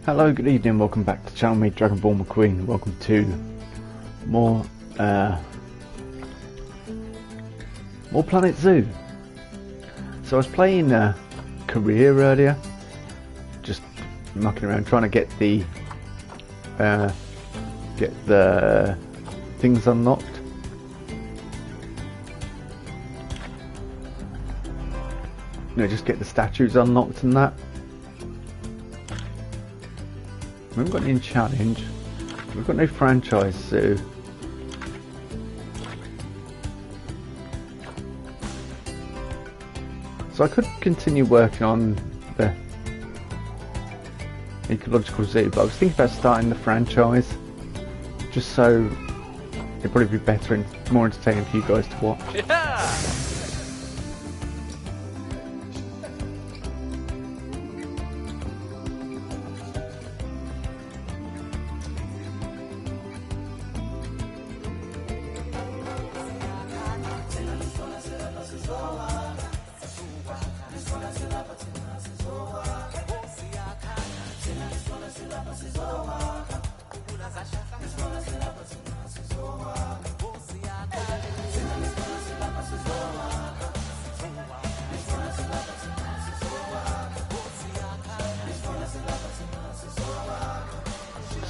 Hello, good evening, welcome back to the channel, me Dragonborn McQueen. Welcome to more Planet Zoo. So I was playing Career earlier, just mucking around trying to get the things unlocked. You know, just get the statues unlocked and that. We haven't got any challenge. We've got no franchise zoo. So I could continue working on the ecological zoo, but I was thinking about starting the franchise, just so it'd probably be better and more entertaining for you guys to watch. Yeah!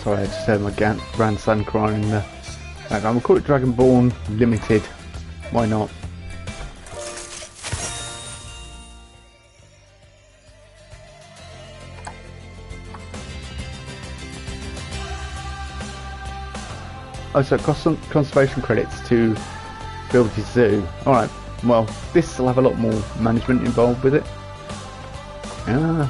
Sorry, I just heard my grandson crying in the background. We'll call it Dragonborn Limited. Why not? Oh, so it costs some conservation credits to build his zoo. Alright, well, this will have a lot more management involved with it. No.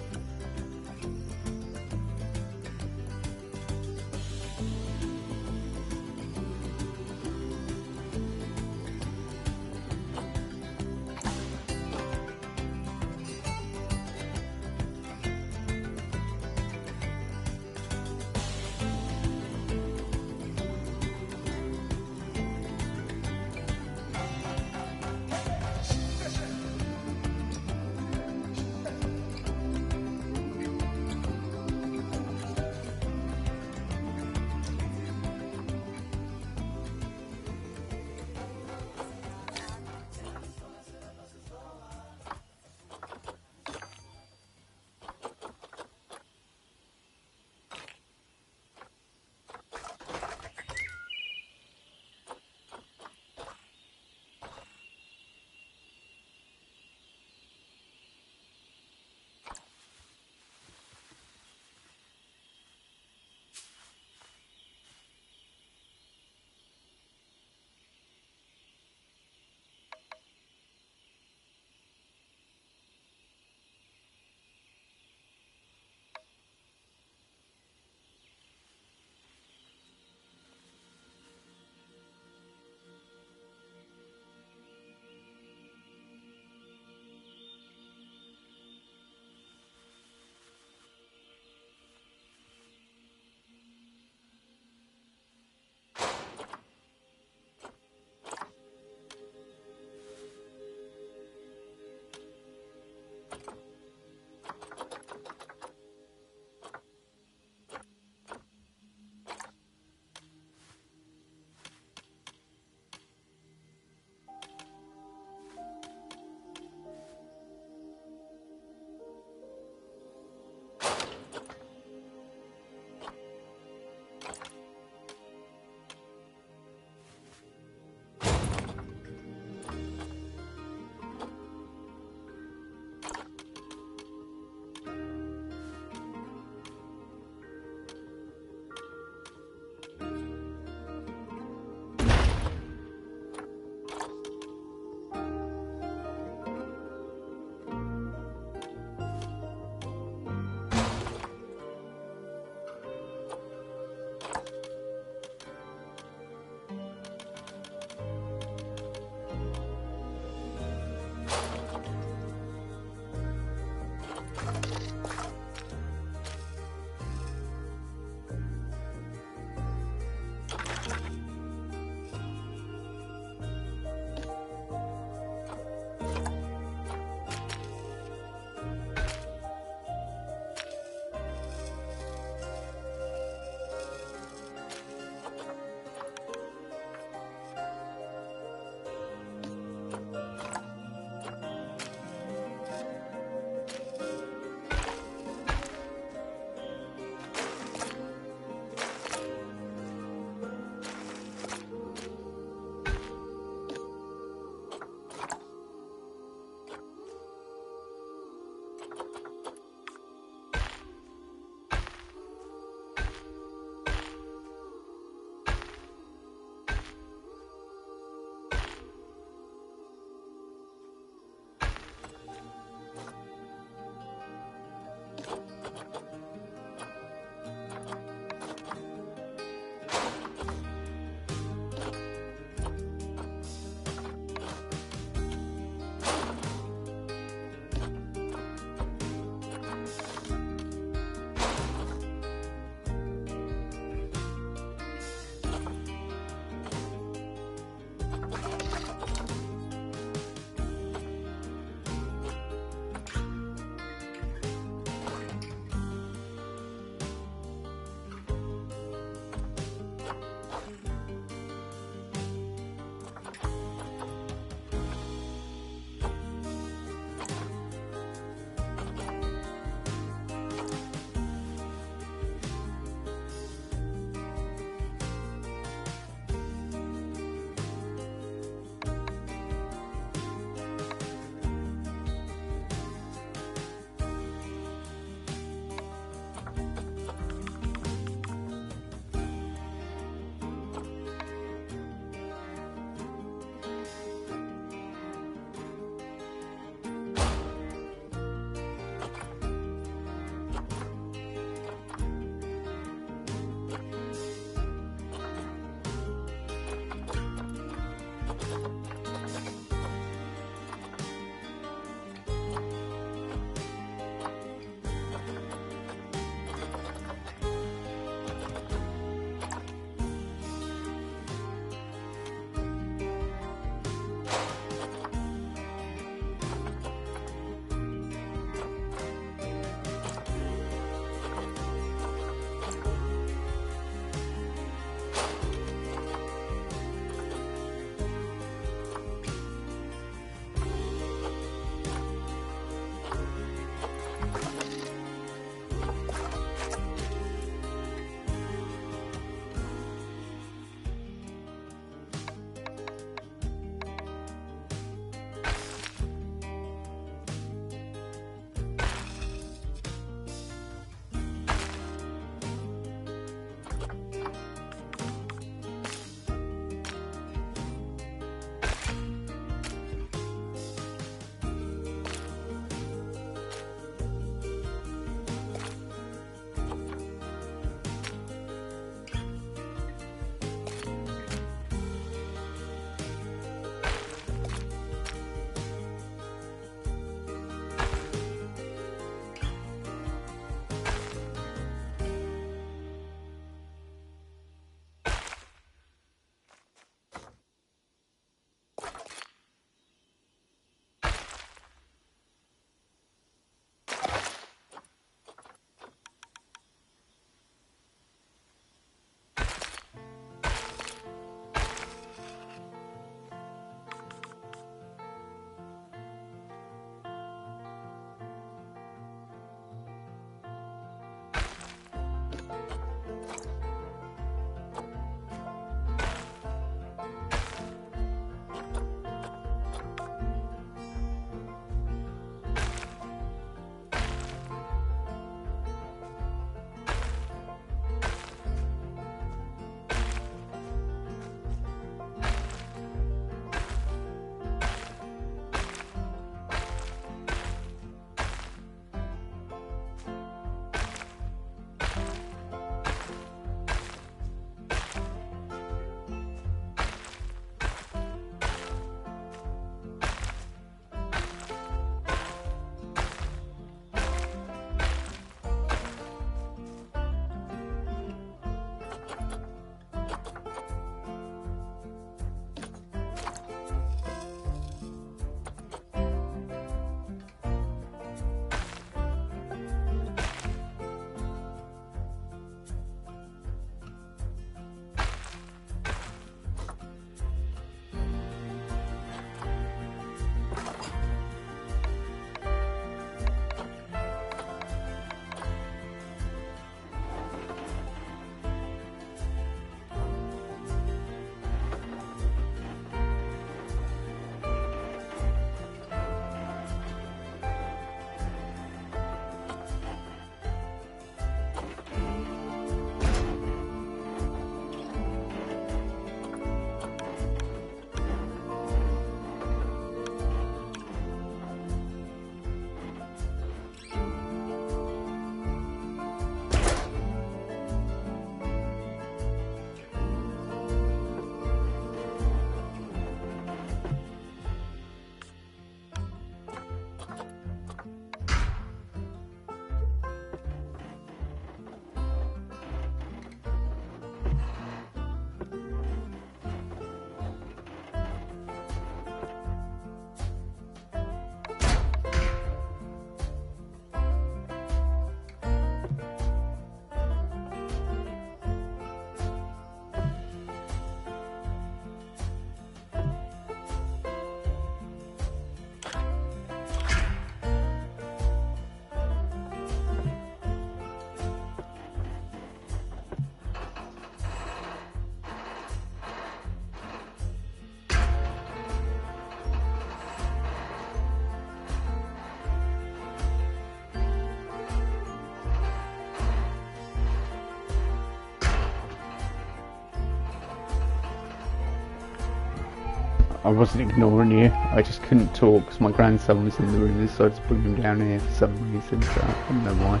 I wasn't ignoring you. I just couldn't talk because my grandson was in the room, so I just put him down here for some reason. So I don't know why.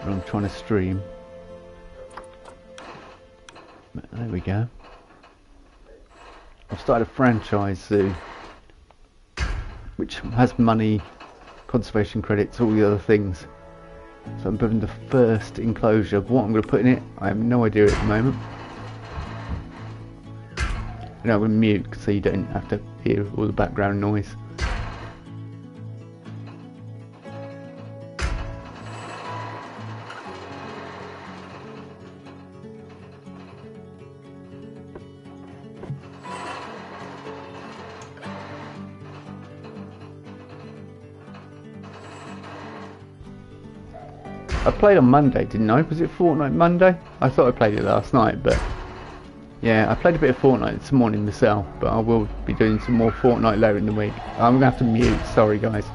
But I'm trying to stream. But there we go. I've started a franchise zoo, which has money, conservation credits, all the other things. So I'm building the first enclosure. What I'm going to put in it, I have no idea at the moment. And I'm going to mute so you don't have to hear all the background noise. I played on Monday, didn't I? Was it Fortnite Monday? I thought I played it last night, but yeah, I played a bit of Fortnite this morning myself, but I will be doing some more Fortnite later in the week. I'm going to have to mute, sorry guys.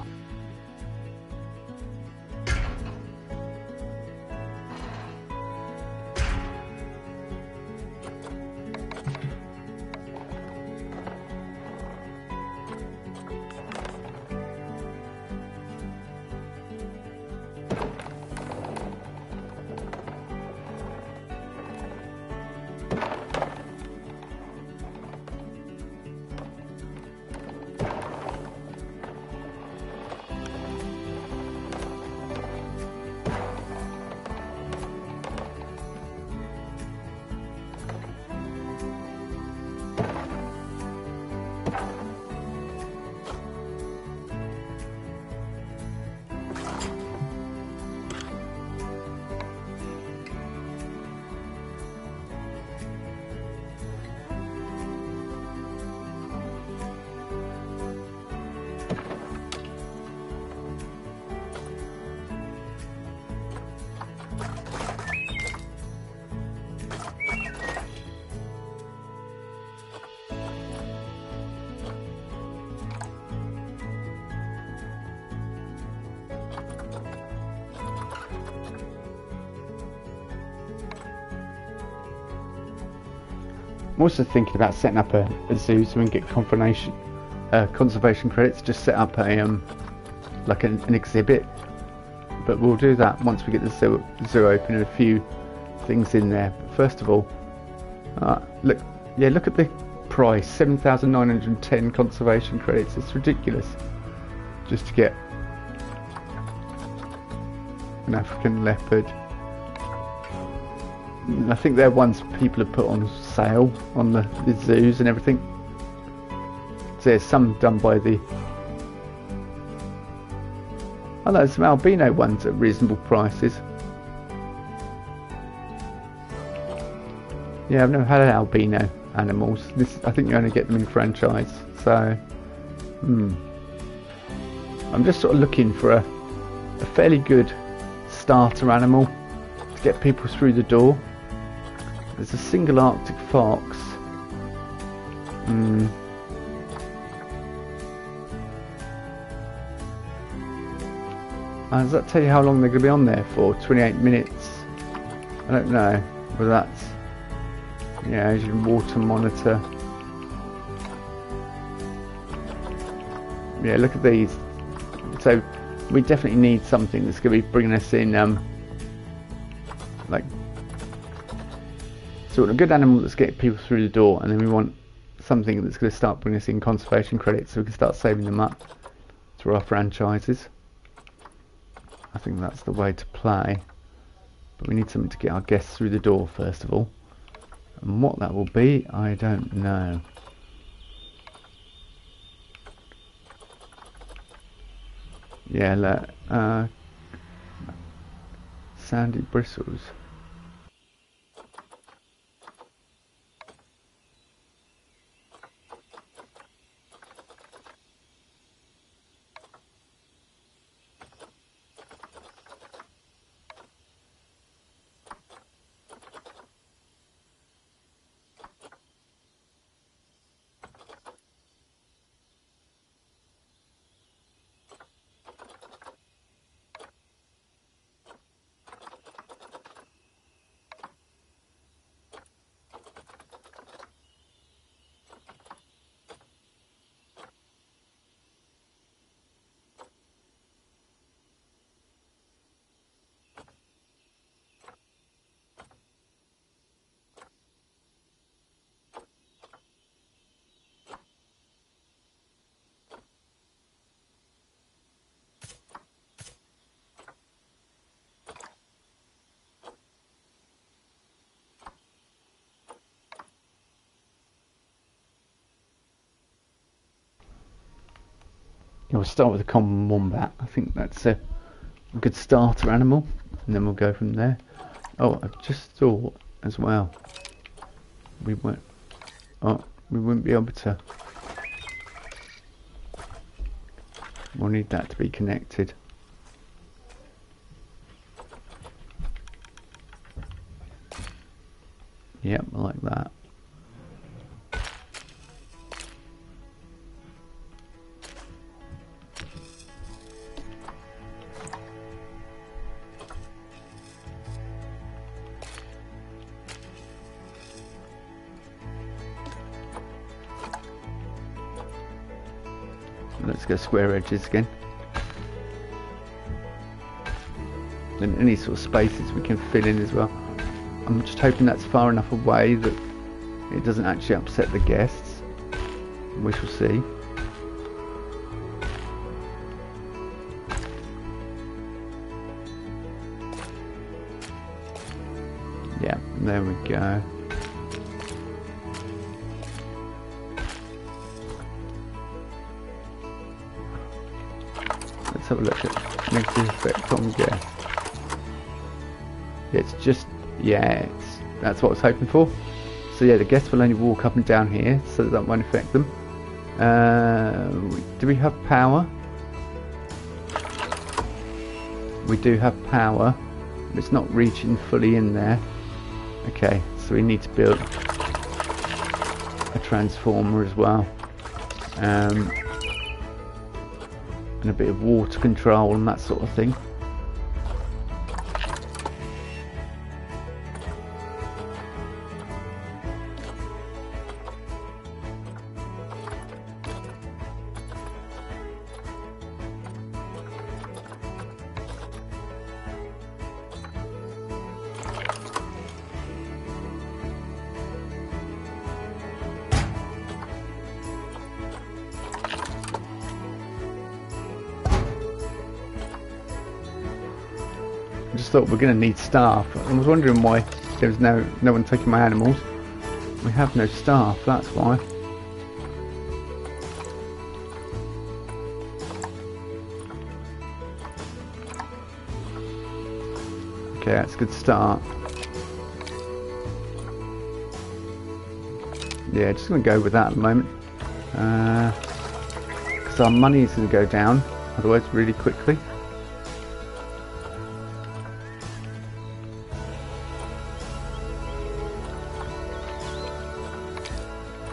I'm also thinking about setting up a zoo so we can get conservation credits. Just set up a like an exhibit, but we'll do that once we get the zoo open and a few things in there. But first of all, look at the price: 7,910 conservation credits. It's ridiculous just to get an African leopard. I think they're ones people have put on sale on the zoos and everything. So there's some done by the... Oh no, there's some albino ones at reasonable prices. Yeah, I've never had albino animals. I think you only get them in franchise. So, I'm just sort of looking for a fairly good starter animal to get people through the door. There's a single Arctic fox. Does that tell you how long they're going to be on there for? 28 minutes? I don't know whether that's... Yeah, as you water monitor. Yeah, look at these. So we definitely need something that's going to be bringing us in like sort of a good animal that's getting people through the door, and then we want something that's going to start bringing us in conservation credits so we can start saving them up through our franchises. I think that's the way to play, but we need something to get our guests through the door first of all, and what that will be I don't know. Yeah, look, sandy bristles. We'll start with a common wombat. I think that's a good starter animal, and then we'll go from there. Oh, I've just thought as well, we wouldn't be able to. We'll need that to be connected. Yep, like that. Let's go square edges again. And any sort of spaces we can fill in as well. I'm just hoping that's far enough away that it doesn't actually upset the guests. We shall see. Yeah, there we go. Let's have a look at negative effect on guests. It's just, yeah, that's what I was hoping for. So yeah, the guests will only walk up and down here, so that won't affect them. Do we have power? We do have power, but it's not reaching fully in there. Okay, so we need to build a transformer as well. And a bit of water control and that sort of thing. I just thought we're going to need staff. I was wondering why there's no one taking my animals. We have no staff, that's why. Okay, that's a good start. Yeah, just going to go with that at the moment. Because our money is going to go down, otherwise really quickly.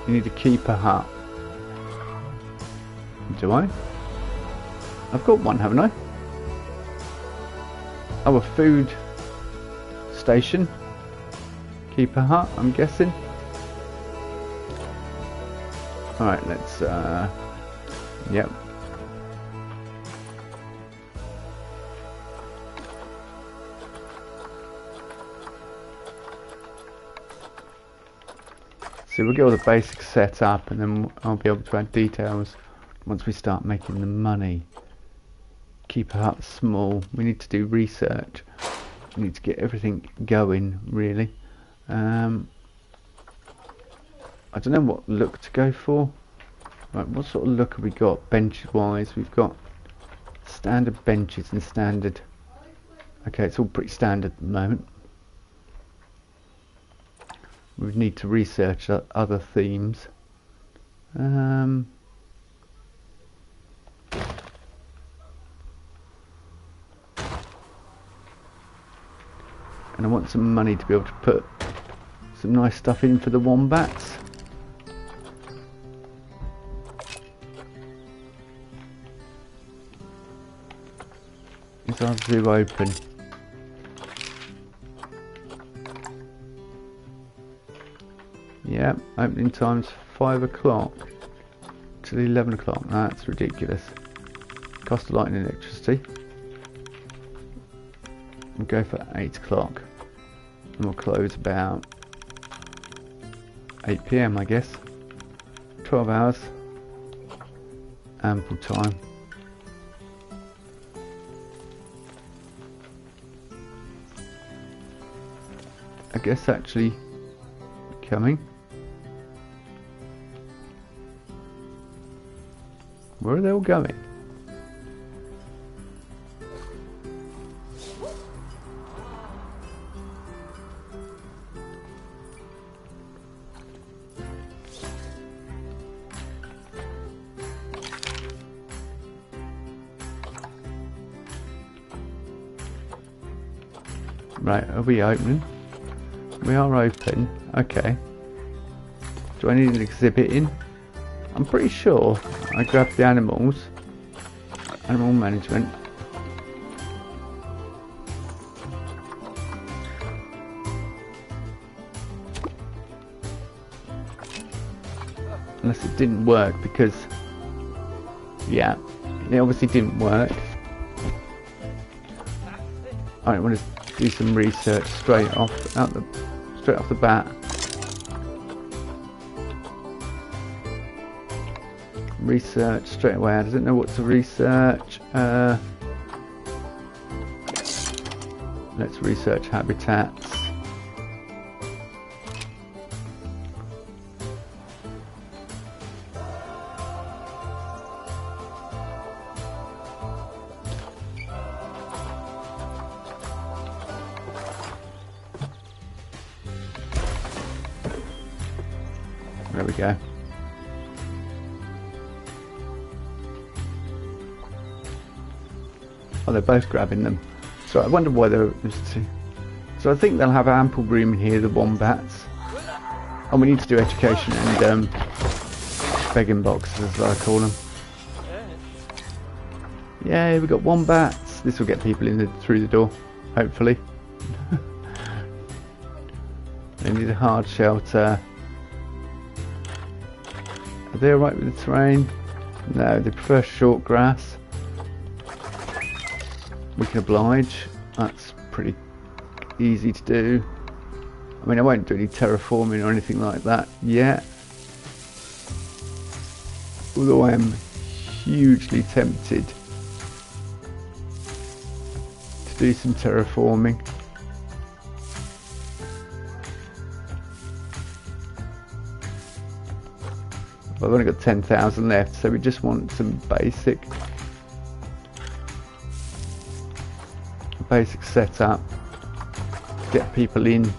You need to keep a hut. Do I? I've got one, haven't I? Oh, a food station. Keep a hut, I'm guessing. Alright, let's, yep. So we'll get all the basics set up, and then I'll be able to add details once we start making the money. Keep a hut small. We need to do research. We need to get everything going, really. I don't know what look to go for. Right, what sort of look have we got bench wise? We've got standard benches and standard. Okay, it's all pretty standard at the moment. We need to research other themes. And I want some money to be able to put some nice stuff in for the wombats. Is our zoo open? Yeah, opening time's 5 o'clock till 11 o'clock. That's ridiculous. Cost of light and electricity. We'll go for 8 o'clock. And we'll close about 8 PM, I guess. 12 hours. Ample time. I guess actually coming. Where are they all going? Right, are we opening? We are open. Okay. Do I need an exhibit in? I'm pretty sure I grabbed the animals. Animal management. Unless it didn't work because... Yeah, it obviously didn't work. I want to do some research straight off the bat. Research straight away. I don't know what to research. Let's research habitats. There we go. Oh, they're both grabbing them. So I wonder why there's two. So I think they'll have ample room in here, the wombats. And we need to do education and begging boxes, as I call them. Yay, we got wombats. This will get people in through the door, hopefully. They need a hard shelter. Are they alright with the terrain? No, they prefer short grass. We can oblige. That's pretty easy to do. I mean, I won't do any terraforming or anything like that yet. Although I am hugely tempted to do some terraforming. I've only got 10,000 left, so we just want some basic setup to get people in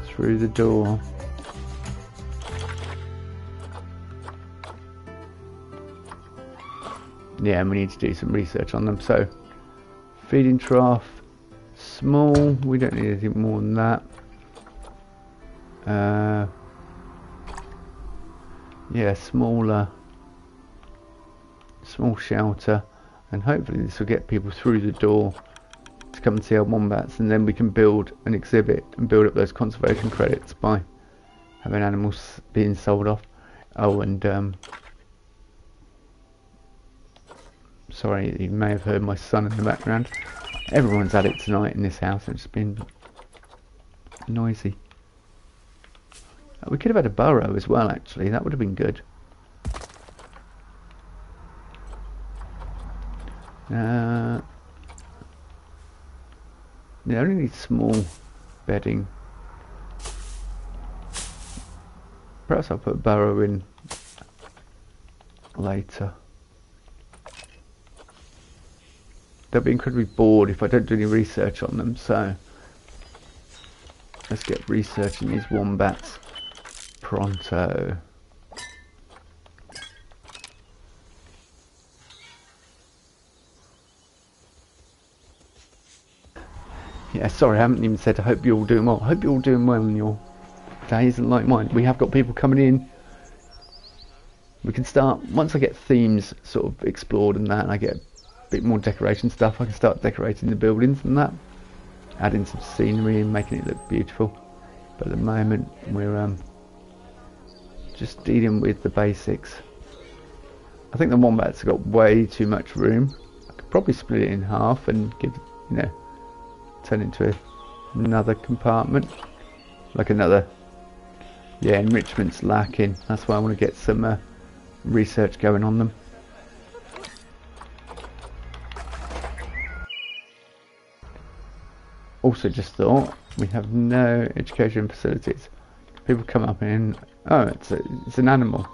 through the door. Yeah, and we need to do some research on them. So feeding trough, small, we don't need anything more than that. Yeah, small shelter, and hopefully this will get people through the door to come and see our wombats, and then we can build an exhibit and build up those conservation credits by having animals being sold off. Oh, and sorry, you may have heard my son in the background. Everyone's at it tonight in this house. It's been noisy. We could have had a burrow as well, actually. That would have been good. Yeah, I only need small bedding. Perhaps I'll put a burrow in later. They'll be incredibly bored if I don't do any research on them, so let's get researching these wombats pronto. Yeah, sorry, I haven't even said I hope you're all doing well. I hope you're all doing well in your day isn't like mine. We have got people coming in. We can start, once I get themes sort of explored and that, and I get a bit more decoration stuff, I can start decorating the buildings and that. Adding some scenery and making it look beautiful. But at the moment, we're just dealing with the basics. I think the wombats have got way too much room. I could probably split it in half and give, you know, turn into another compartment, like another. Yeah, enrichment's lacking. That's why I want to get some research going on them. Also, just thought we have no education facilities. People come up and oh, it's an animal.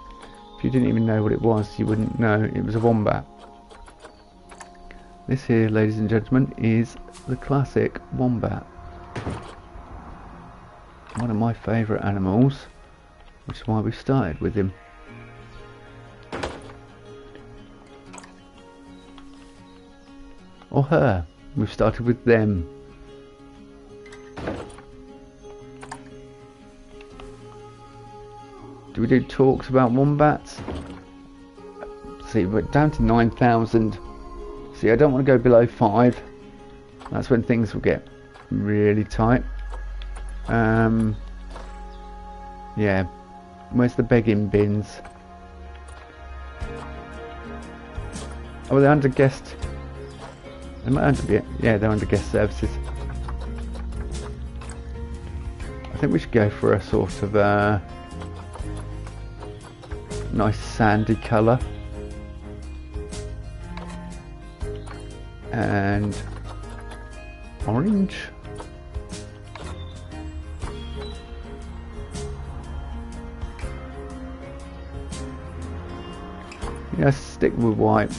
If you didn't even know what it was, you wouldn't know it was a wombat. This here, ladies and gentlemen, is the classic wombat. One of my favourite animals, which is why we started with him. Or her. We've started with them. Do we do talks about wombats? See, we're down to 9,000. See, I don't want to go below 5. That's when things will get really tight. Yeah. Where's the begging bins? Oh, they're under guest. They might under be. Yeah, they're under guest services. I think we should go for a sort of nice sandy colour. And orange. Yeah, stick with white.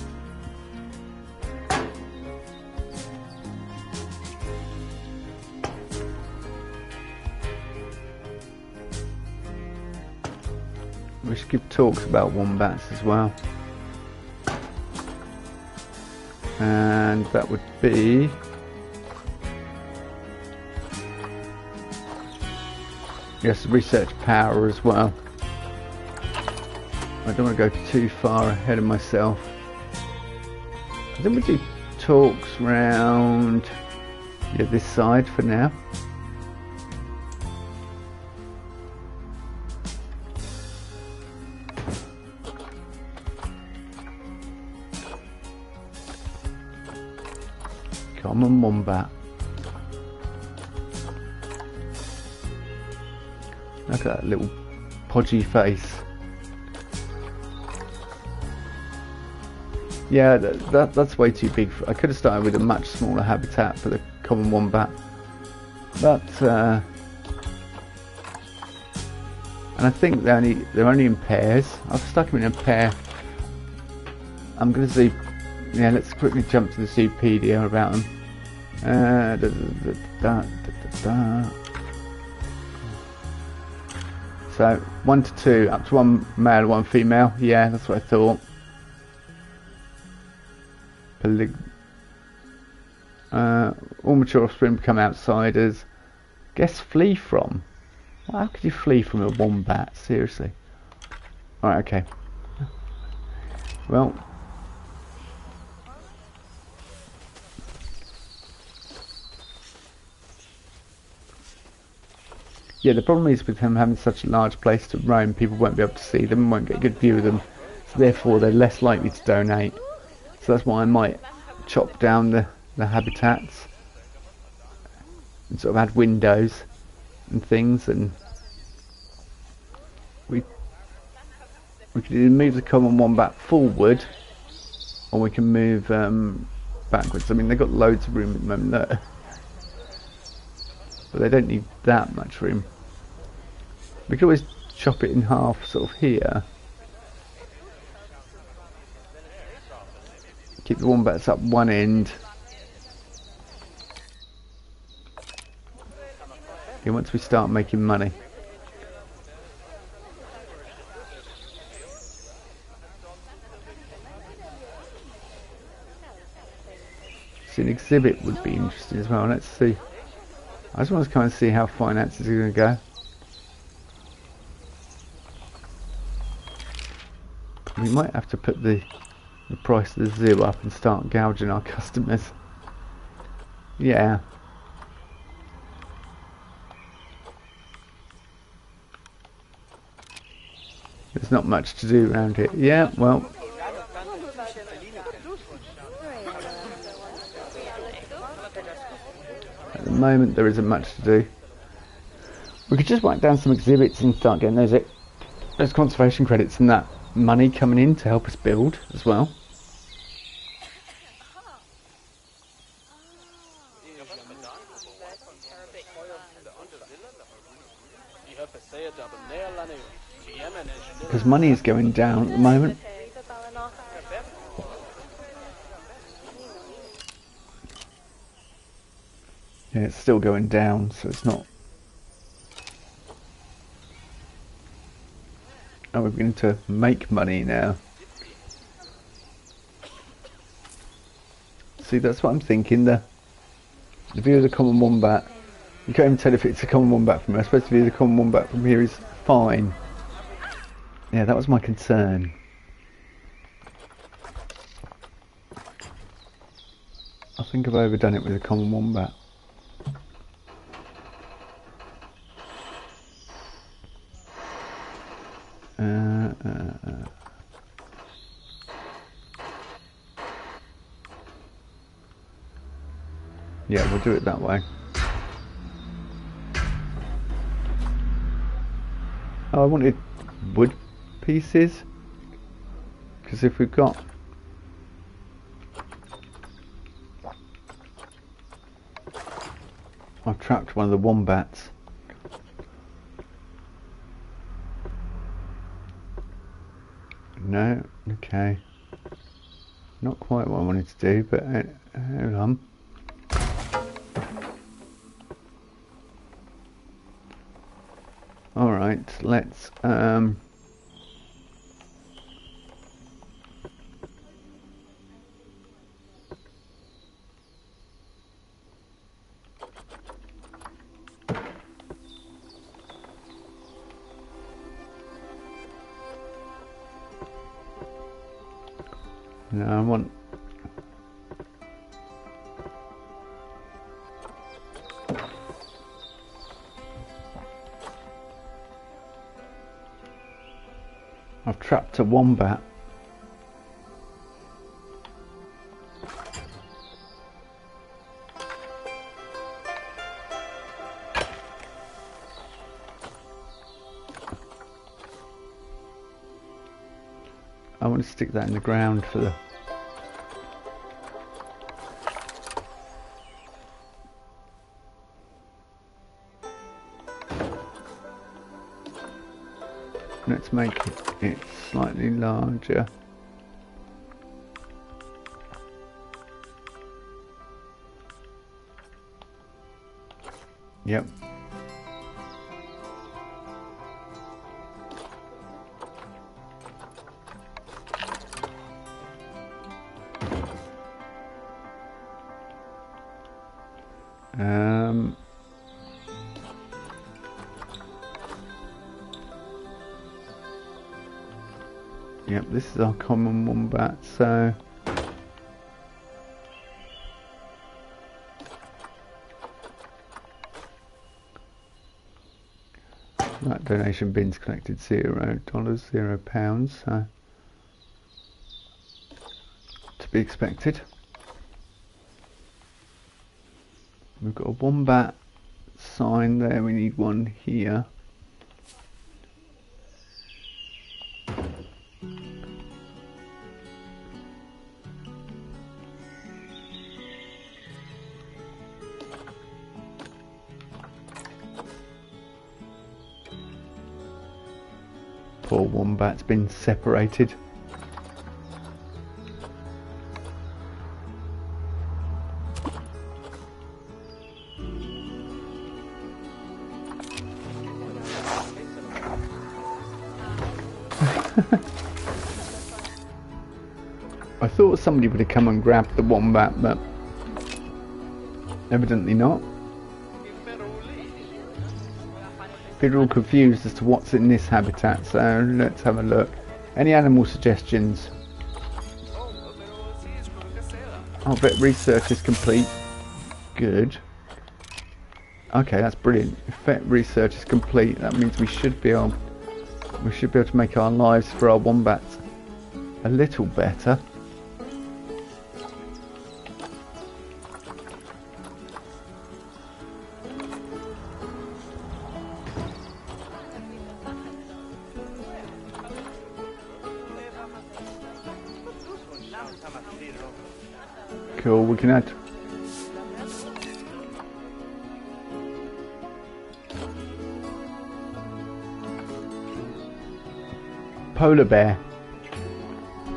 We should give talks about wombats as well. And that would be yes, research power as well. I don't want to go too far ahead of myself. I think we do talks round this side for now. Common wombat. Look at that little podgy face. Yeah, that's way too big. I could have started with a much smaller habitat for the common wombat. But and I think they're only in pairs. I've stuck them in a pair. I'm going to see. Yeah, let's quickly jump to the Zoopedia about them. So 1 to 2, up to 1 male, 1 female. Yeah, that's what I thought. All mature offspring become outsiders. Guess flee from. Well, how could you flee from a wombat? Seriously. Alright, okay. Well. Yeah, the problem is with them having such a large place to roam, people won't be able to see them, won't get a good view of them, so therefore they're less likely to donate. So that's why I might chop down the habitats and sort of add windows and things, and we can either move the common wombat forward or we can move backwards. I mean, they've got loads of room at the moment, look. But they don't need that much room. We could always chop it in half sort of here. Keep the wombats up one end. Okay, once we start making money. See, an exhibit would be interesting as well. Let's see. I just want to kind of see how finances are going to go. We might have to put the price of the zoo up and start gouging our customers. Yeah. There's not much to do around here. Yeah, well. At the moment there isn't much to do. We could just write down some exhibits and start getting those conservation credits and that money coming in to help us build as well. Because money is going down at the moment. Yeah, it's still going down, so it's not. Oh, we're beginning to make money now. See, that's what I'm thinking. The The view of the common wombat. You can't even tell if it's a common wombat from here. I suppose the view of the common wombat from here is fine. Yeah, that was my concern. I think I've overdone it with a common wombat. Yeah, we'll do it that way. Oh, I wanted wood pieces, because if we've got I've trapped one of the wombats. No, okay. Not quite what I wanted to do, but hold on. Alright, let's no, I want I've trapped a wombat. I want to stick that in the ground for the let's make it slightly larger. Yep. Yep, this is our common wombat, so that donation bin's collected $0, £0, so to be expected. We've got a wombat sign there, we need one here. Poor wombat's been separated. I thought somebody would have come and grabbed the wombat, but evidently not. People are all confused as to what's in this habitat, so let's have a look. Any animal suggestions? Oh, vet research is complete. Good. Okay, that's brilliant. If vet research is complete, that means we should be able to make our lives for our wombats a little better. Cool, we can add polar bear.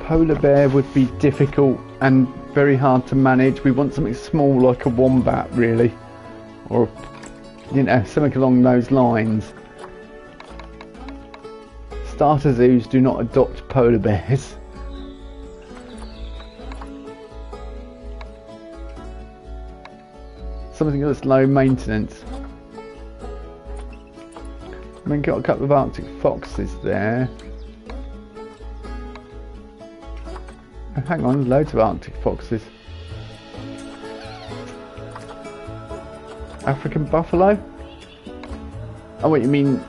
Polar bear would be difficult and very hard to manage. We want something small like a wombat, really, or you know, something along those lines. Starter zoos do not adopt polar bears. something that's low maintenance. I mean, got a couple of Arctic foxes there. Oh, hang on, loads of Arctic foxes. African buffalo? Oh, what you mean?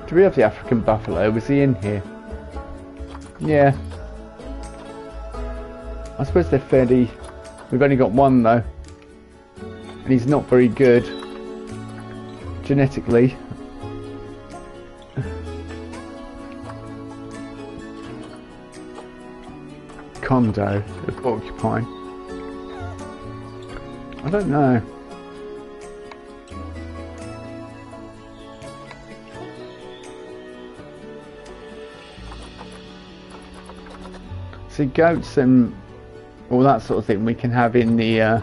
Do we have the African buffalo? Was he in here? Yeah. I suppose they're fairly... We've only got one though. And he's not very good. Genetically. Condo of porcupine. I don't know. See, goats and all that sort of thing we can have in the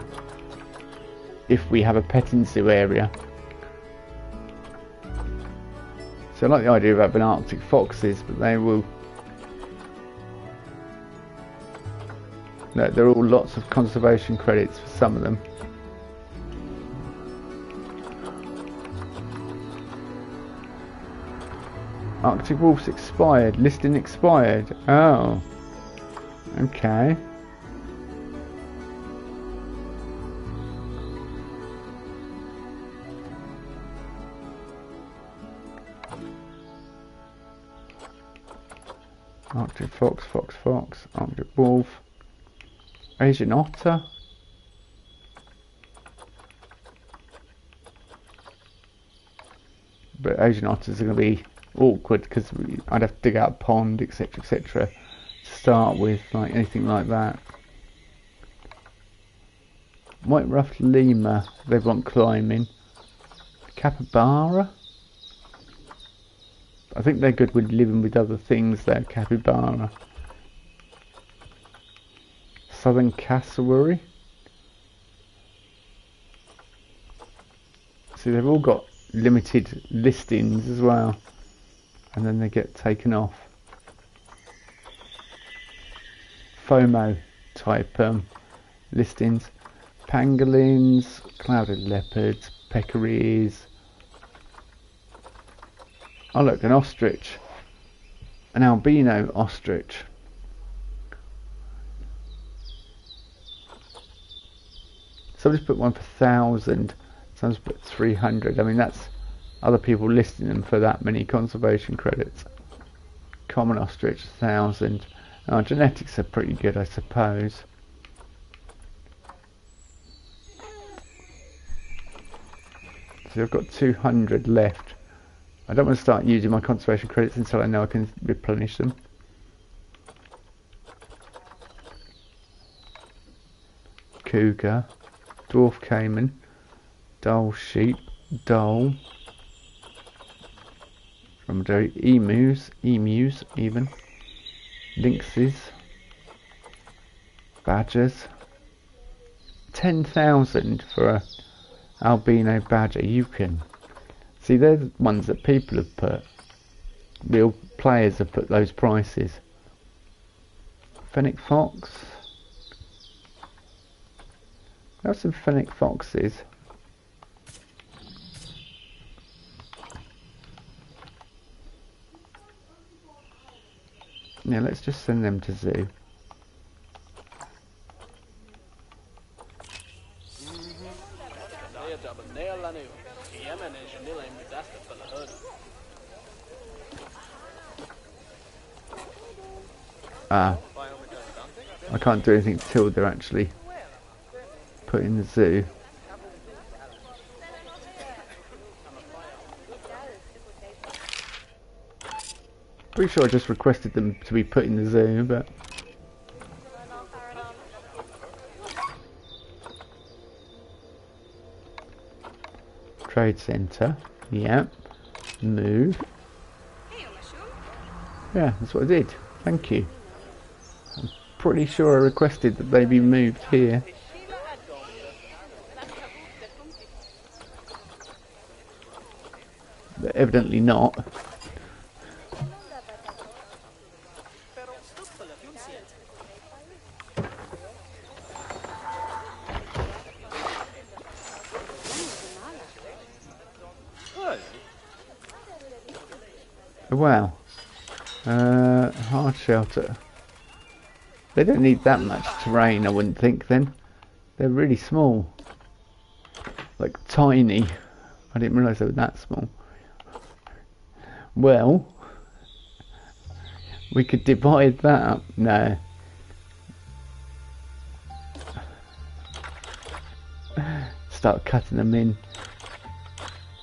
if we have a petting zoo area. So I like the idea of having Arctic foxes, but they will... No, they're all lots of conservation credits for some of them. Arctic wolves expired. Listing expired. Oh. Okay. Arctic fox, fox, Arctic wolf, Asian otter. But Asian otters are going to be awkward because I'd have to dig out a pond, etc., etc. to start with, like anything like that. White ruffed lemur, they want climbing. Capybara. I think they're good with living with other things there, capybara. Southern cassowary. See, they've all got limited listings as well. And then they get taken off. FOMO type listings. Pangolins, clouded leopards, peccaries. Oh look, an ostrich. An albino ostrich. Somebody's put one for 1,000. Someone's put 300. I mean, that's other people listing them for that many conservation credits. Common ostrich, 1,000. Our genetics are pretty good, I suppose. So I've got 200 left. I don't want to start using my conservation credits until I know I can replenish them. Cougar, dwarf caiman, dhole sheep, dhole, dromedary, emus even, lynxes, badgers. 10,000 for a albino badger. You can see they're the ones that people have put. Real players have put those prices. Fennec fox. There are some fennec foxes. Yeah, let's just send them to zoo. I can't do anything till they're actually put in the zoo. Pretty sure I just requested them to be put in the zoo, but... Trade centre, yep. Move. Yeah, that's what I did. Thank you. I'm pretty sure I requested that they be moved here. But evidently not. Wow. Hard shelter. They don't need that much terrain, I wouldn't think then. They're really small. Like tiny. I didn't realise they were that small. Well, we could divide that up. No. Start cutting them in.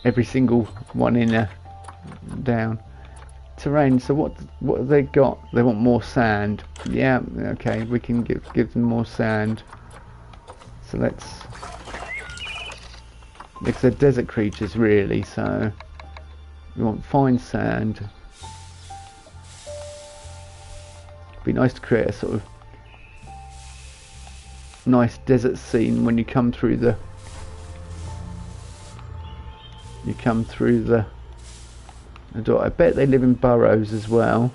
Every single one in a down. Terrain, so what have they got? They want more sand. Yeah, okay, we can give them more sand. So let's, because they're desert creatures really, so we want fine sand. It'd be nice to create a sort of nice desert scene when you come through the door. I bet they live in burrows as well.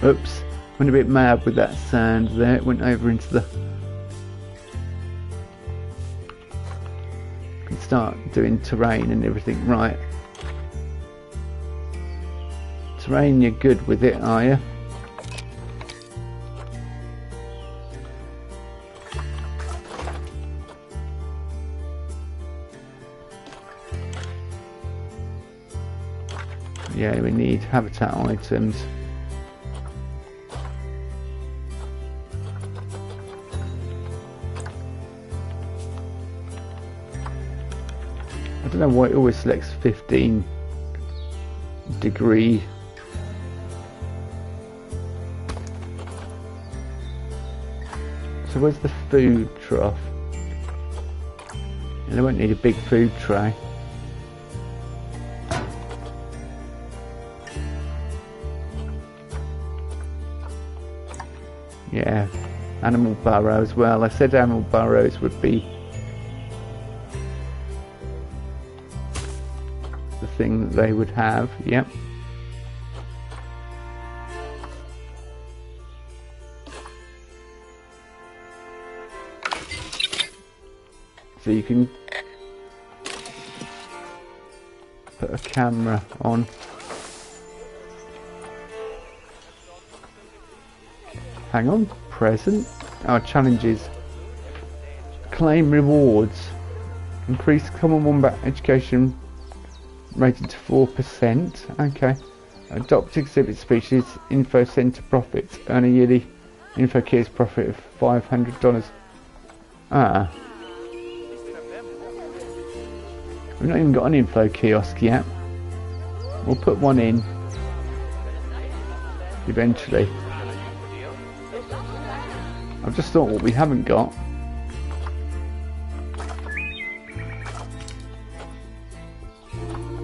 Oops, went a bit mad with that sand there. It went over into the... Can start doing terrain and everything. Right. Terrain, you're good with it, are you? Yeah, we need habitat items. I don't know why it always selects 15 degree. So where's the food trough? And I won't need a big food tray. Yeah, animal burrow as well. I said animal burrows would be the thing that they would have. Yep. So you can put a camera on. Hang on, present. Our challenges. Claim rewards. Increase common wombat education rated to 4%. Okay. Adopt exhibit species. Info center profits. Earn a yearly info kiosk profit of $500. Ah. We've not even got an info kiosk yet. We'll put one in. Eventually. I've just thought what we haven't got.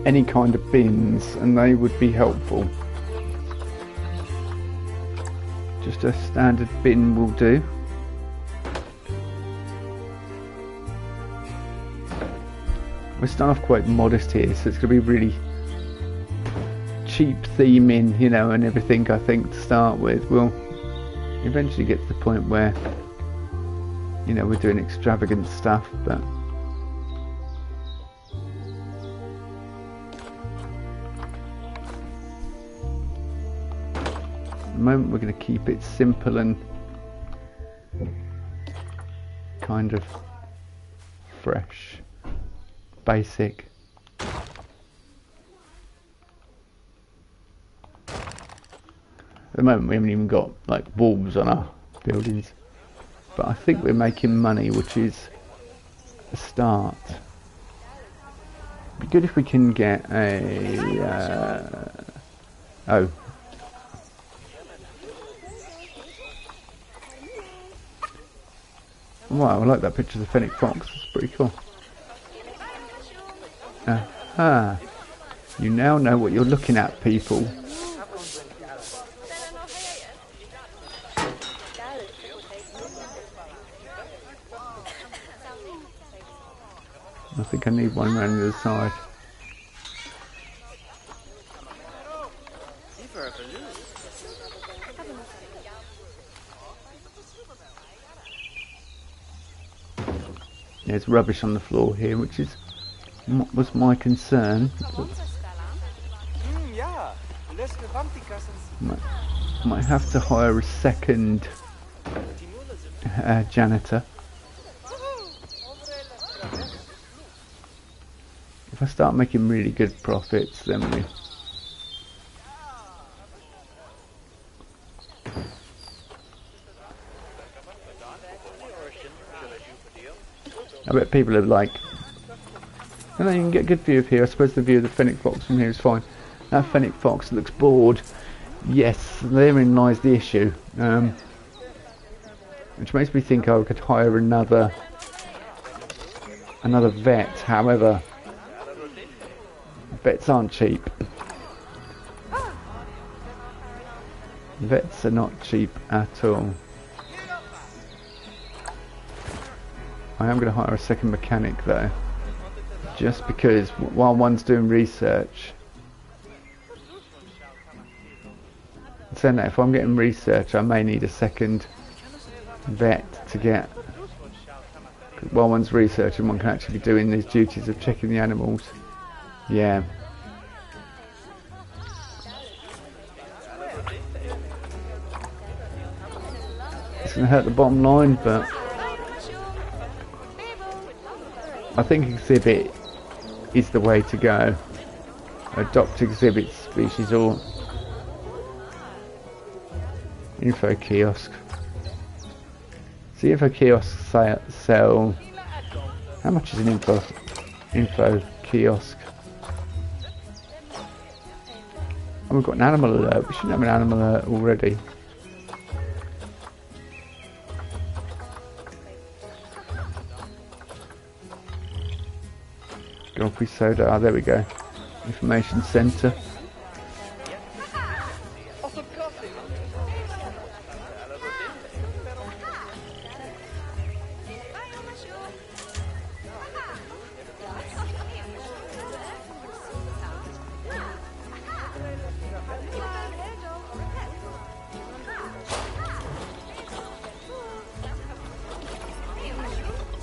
Any kind of bins, and they would be helpful. Just a standard bin will do. We're starting off quite modest here, so it's going to be really cheap theming, you know, and everything. I think to start with, we'll eventually get to the point where, you know, we're doing extravagant stuff, but at the moment we're going to keep it simple and kind of fresh, basic. At the moment we haven't even got like walls on our buildings, but I think we're making money, which is a start. It'd be good if we can get a oh, wow, I like that picture of the fennec fox. It's pretty cool. Aha, you now know what you're looking at, people. I think I need one around the other side. There's rubbish on the floor here, which is was my concern. Might have to hire a second janitor. If I start making really good profits, then we... I bet people are like, oh, you can get a good view of here. I suppose the view of the fennec fox from here is fine. That fennec fox looks bored. Yes, therein lies the issue. Which makes me think I could hire another vet. However, vets aren't cheap. Vets are not cheap at all. I am going to hire a second mechanic though, just because while one's doing research. Saying that, if I'm getting research, I may need a second vet to get. While one's researching, one can actually be doing these duties of checking the animals. Yeah. It's going to hurt the bottom line, but I think exhibit is the way to go. Adopt exhibit species or info kiosk. See, info kiosks sell. How much is an info kiosk? Oh, we've got an animal alert. We shouldn't have an animal alert already. Coffee soda. Ah, there we go. Information centre.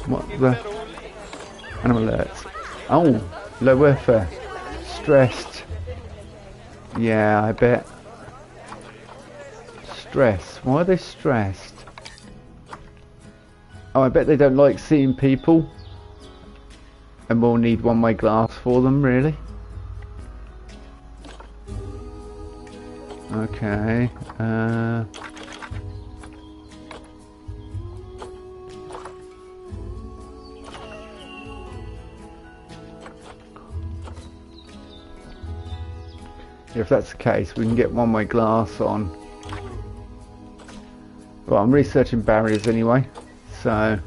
What the animal alerts? Oh, low welfare. Stressed. Yeah, I bet. Stress. Why are they stressed? Oh, I bet they don't like seeing people. And we'll need one-way glass for them, really. Okay. If that's the case, we can get one-way glass on. Well, I'm researching barriers anyway, so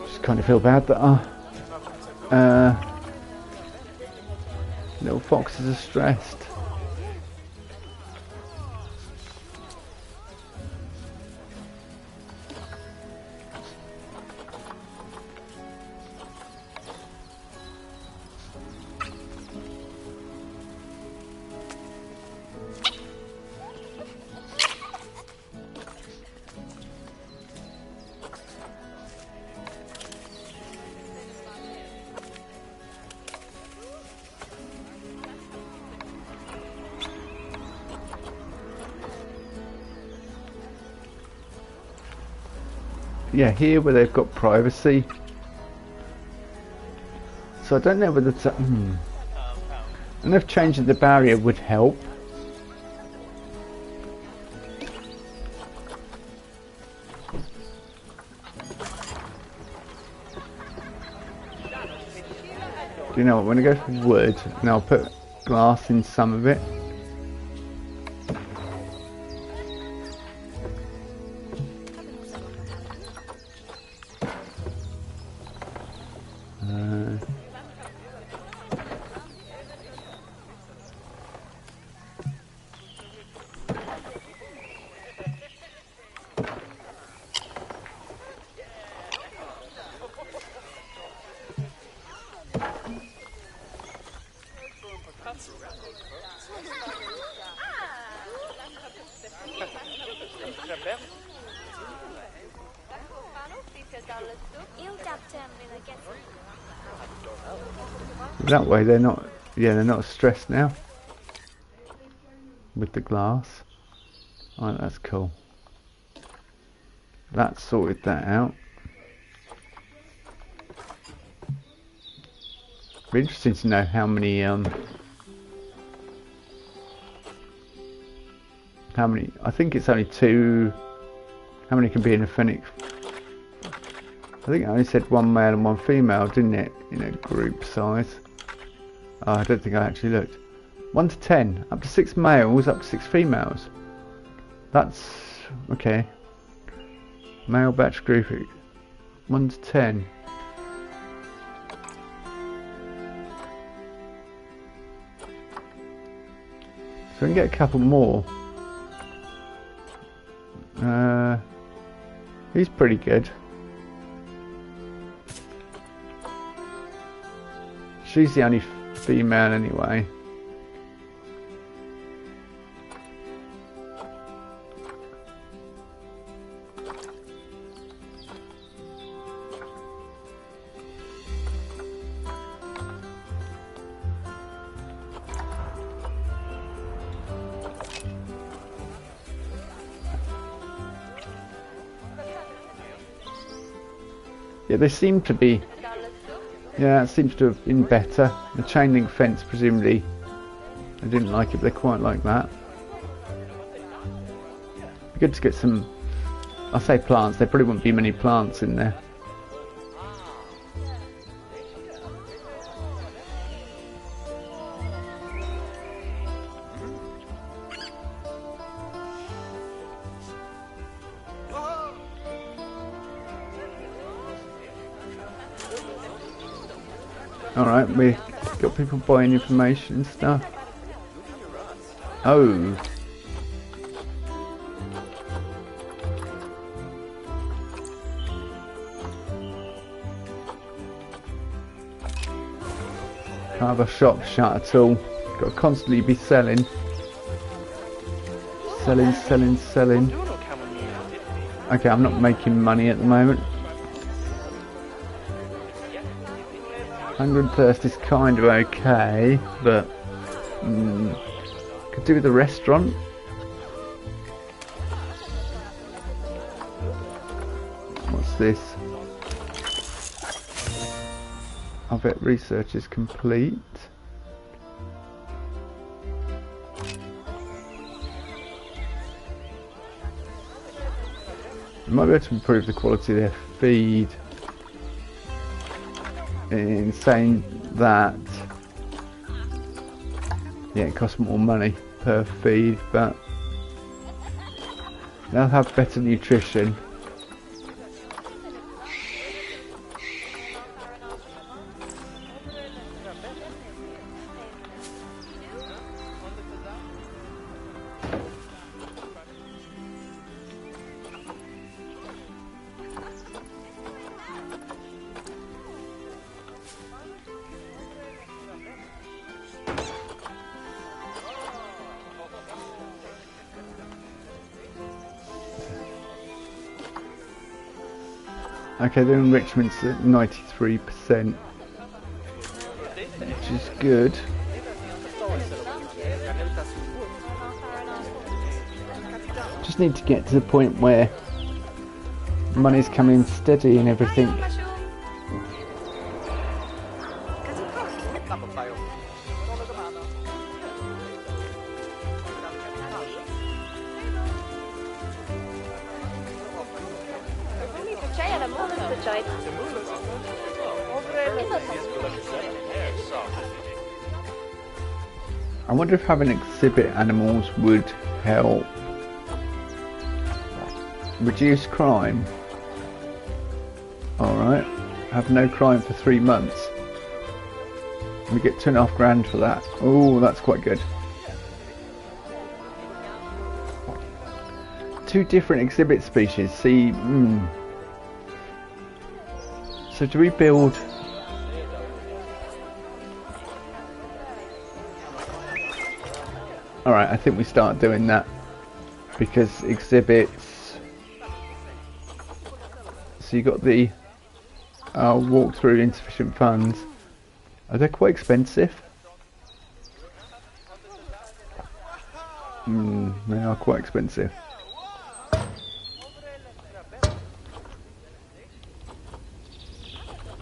just kind of feel bad that little foxes are stressed. Yeah, here where they've got privacy. So I don't know whether to... I don't know if changing the barrier would help. Do you know what, I'm going to go for wood and I'll put glass in some of it. That way they're not, yeah, they're not stressed now with the glass. Alright, that's cool. That sorted that out. Be interesting to know how many I think it's only 2. How many can be in a fennec? I think I only said 1 male and 1 female, didn't it? In a group size. Oh, I don't think I actually looked. 1 to 10, up to 6 males, up to 6 females. That's okay. Male batch group 1 to 10. So we can get a couple more. He's pretty good. She's the only female anyway. Yeah, they seem to be. Yeah, it seems to have been better. The chain link fence, presumably, I didn't like it, but they're quite like that. Be good to get some. I'll say plants. There probably wouldn't be many plants in there. Alright, we got people buying information and stuff. Oh. Can't have a shop shut at all. Got to constantly be selling. Selling. Okay, I'm not making money at the moment. Hunger and thirst is kind of okay, but could do with a restaurant. What's this? I bet research is complete. Might be able to improve the quality of their feed. In saying that, yeah, it costs more money per feed, but they'll have better nutrition. Okay, the enrichment's at 93%, which is good. Just need to get to the point where money's coming steady and everything. I wonder if having exhibit animals would help reduce crime. Alright, have no crime for 3 months. We get 2.5 grand for that. Oh, that's quite good. 2 different exhibit species. See, So do we build? Alright, I think we start doing that, because exhibits So you got the walk through insufficient funds. Are they quite expensive? They are quite expensive.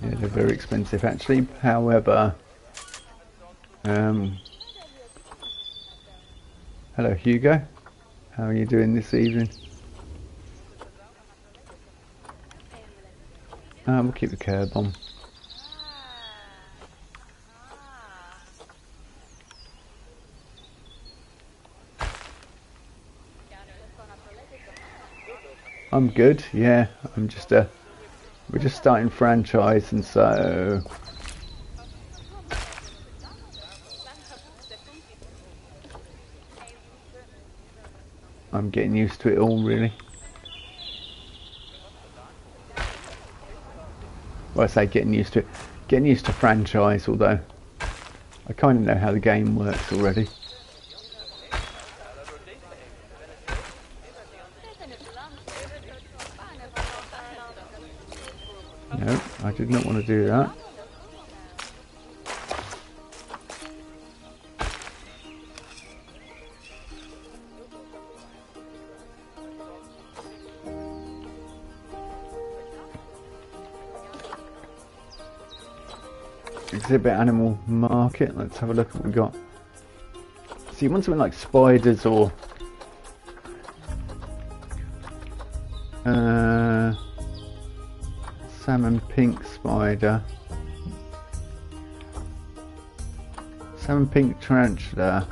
Yeah, they're very expensive actually. However, hello Hugo. How are you doing this evening? We'll keep the curb on. I'm good, yeah. I'm just we're just starting franchise, and so I'm getting used to it all, really. Well, I say getting used to it. Getting used to franchise, although I kind of know how the game works already. No, I did not want to do that. Exhibit animal market. Let's have a look at what we got. So you want something like spiders or salmon pink spider, salmon pink tarantula.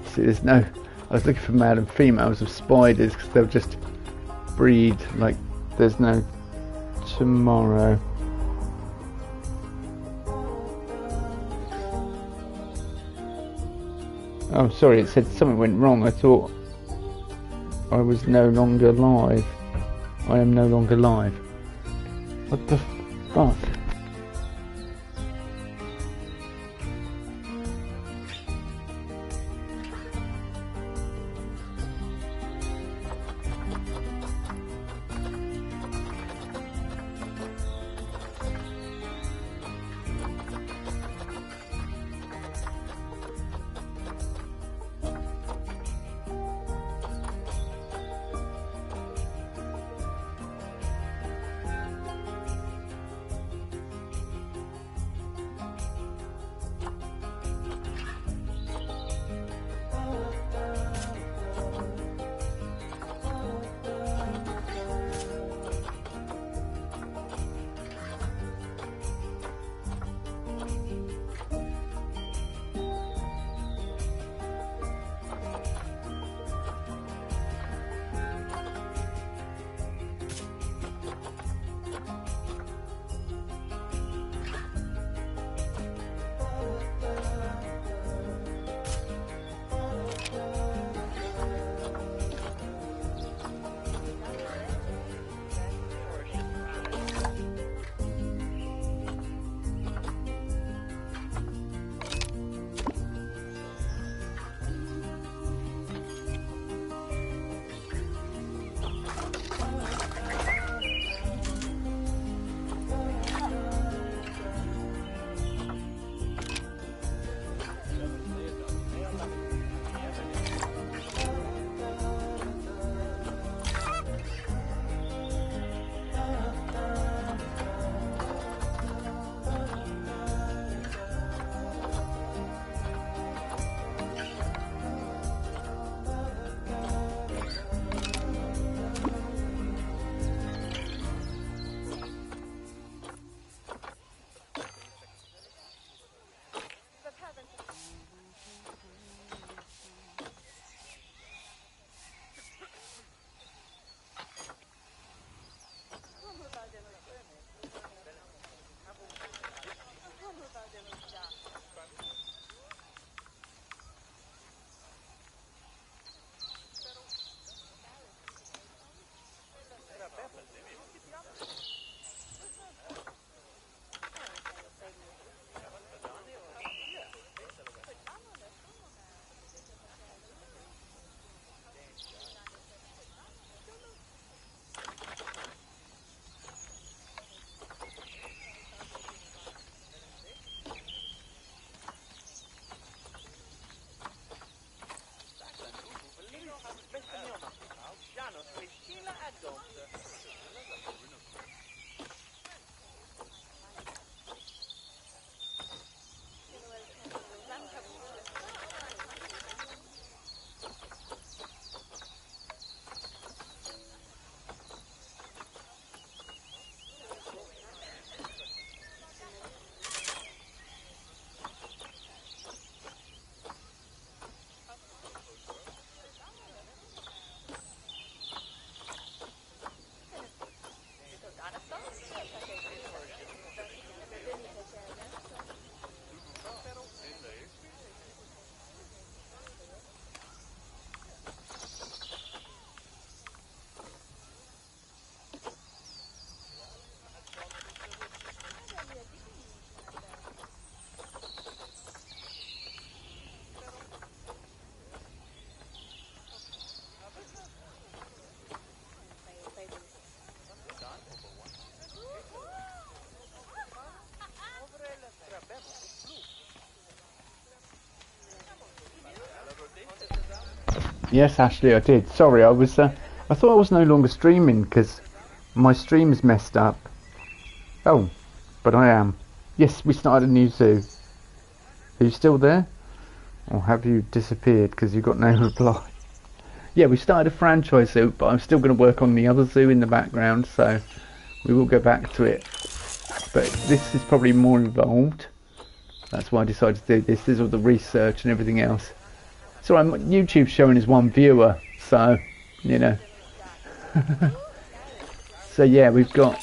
See, there's no. I was looking for male and females of spiders because they'll just breed like there's no tomorrow. Oh, sorry, it said something went wrong. I thought I was no longer live. I am no longer live. What the fuck? Yes, Ashley, I did. Sorry, I thought I was no longer streaming because my stream is messed up. Oh, but I am. Yes, we started a new zoo. Are you still there? Or have you disappeared because you got no reply? Yeah, we started a franchise zoo, but I'm still going to work on the other zoo in the background, so we will go back to it. But this is probably more involved. That's why I decided to do this. This is all the research and everything else. So YouTube's showing as one viewer, so, you know. So yeah, we've got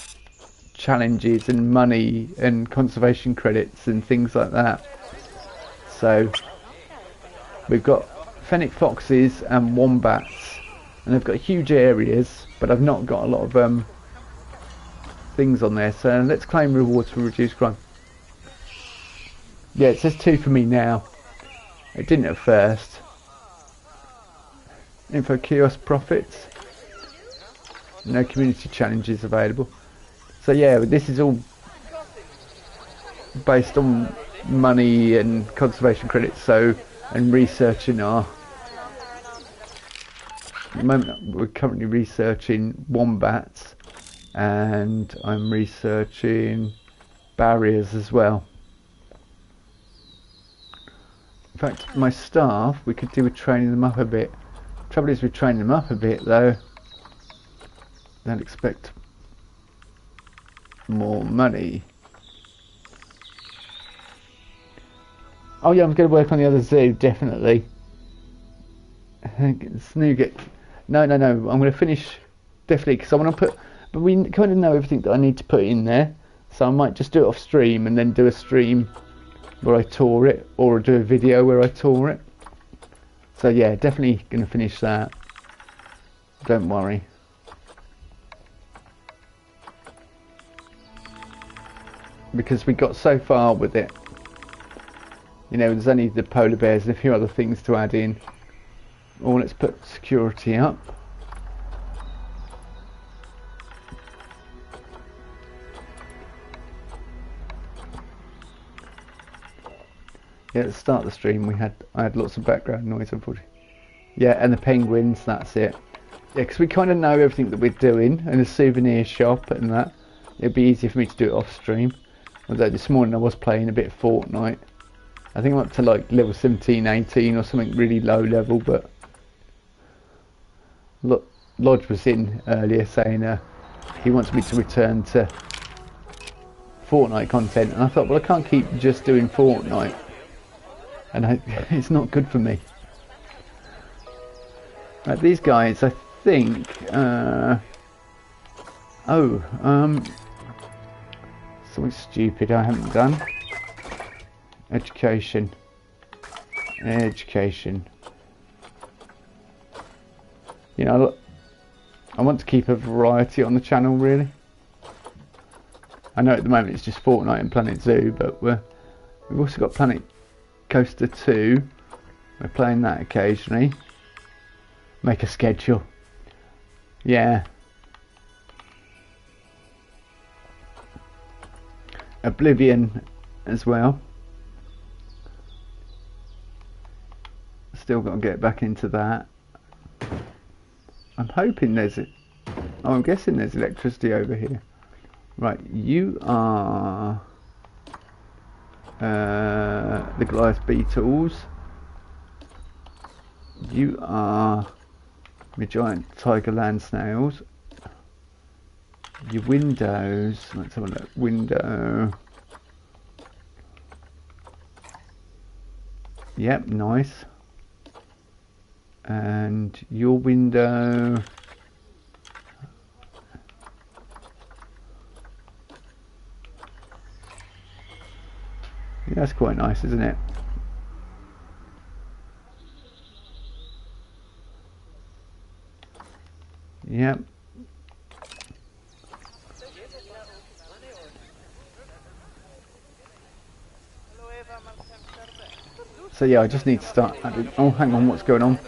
challenges and money and conservation credits and things like that. So we've got fennec foxes and wombats, and they've got huge areas, but I've not got a lot of things on there. So let's claim rewards for reduced crime. Yeah, it says 2 for me now. It didn't at first. Info kiosk profits. No community challenges available. So yeah, this is all based on money and conservation credits, so, and researching our, at the moment we're currently researching wombats, and I'm researching barriers as well. In fact, my staff, we could do with training them up a bit. Trouble is, we train them up a bit though, they'll expect more money. Oh yeah, I'm going to work on the other zoo, definitely. No, I'm going to finish, definitely, because I want to put, but we kind of know everything that I need to put in there, so I might just do it off stream and then do a stream where I tour it, or do a video where I tour it. So yeah, definitely going to finish that. Don't worry. Because we got so far with it. You know, there's only the polar bears and a few other things to add in. Oh, let's put security up. Yeah, let's start the stream. I had lots of background noise, unfortunately. Yeah, and the penguins, that's it. Yeah, because we kind of know everything that we're doing, and a souvenir shop and that. It'd be easier for me to do it off stream. Although this morning I was playing a bit of Fortnite. I think I'm up to like level 17, 18 or something really low level, but look, Lodge was in earlier saying he wants me to return to Fortnite content, and I thought, well, I can't keep just doing Fortnite, and it's not good for me. Right, these guys, I think, something stupid I haven't done. Education. You know, look, I want to keep a variety on the channel, really. I know at the moment it's just Fortnite and Planet Zoo, but we've also got Planet Coaster 2. We're playing that occasionally. Make a schedule. Yeah. Oblivion as well. Still got to get back into that. I'm hoping there's it. Oh, I'm guessing there's electricity over here. Right, you are the Goliath beetles. You are the giant tiger land snails. Your windows. Let's have a look. Window. Yep, nice. And your window. Yeah, that's quite nice, isn't it? Yep. So yeah, I just need to start adding. Oh, hang on, what's going on?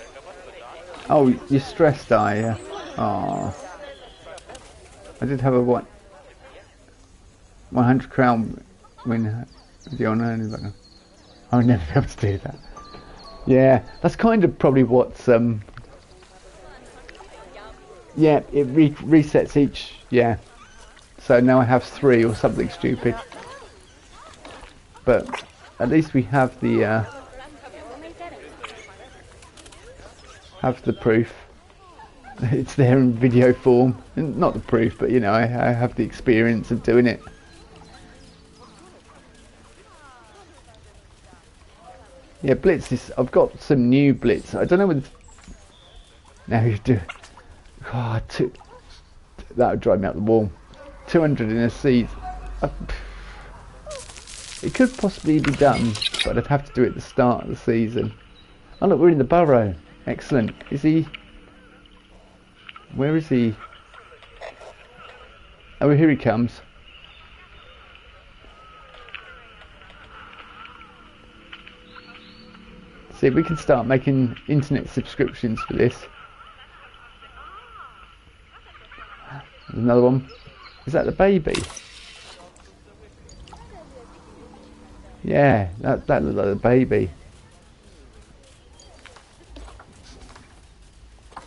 Oh, you're stressed, are you? Oh, I did have a 100 crown win video on earning. I would never be able to do that. Yeah, that's kind of probably what's Yeah, it resets each. Yeah. So now I have 3 or something stupid. But at least we have the proof. It's there in video form. Not the proof, but you know, I have the experience of doing it. Yeah, Blitz is... I've got some new Blitz. I don't know whether... Now you do... God, that would drive me up the wall. 200 in a season. It could possibly be done, but I'd have to do it at the start of the season. Oh look, we're in the burrow. Excellent. Is he... Where is he? Oh, here he comes. See if we can start making internet subscriptions for this. There's another one. Is that the baby? Yeah, that looked like the baby.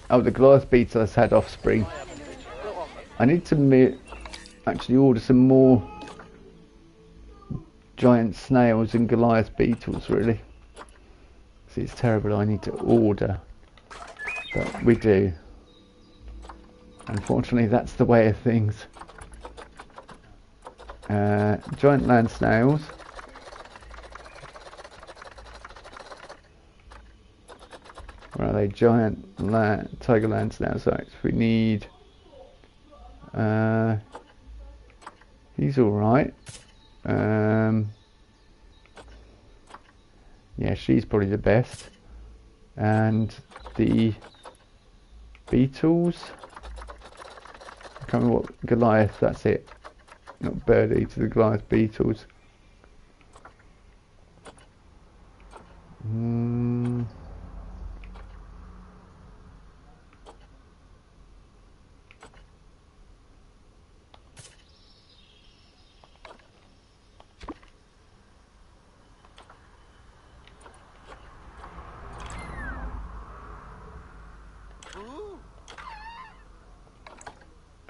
Oh, the Goliath beetle has had offspring. I need to actually order some more giant snails and Goliath beetles, really. See, it's terrible, I need to order. But we do. Unfortunately, that's the way of things. Giant land snails. Where are they? Giant tiger land snails. Right, so we need... he's alright. Yeah, she's probably the best. And the beetles. I can't remember what Goliath, that's it. Not birdie, to the Goliath beetles.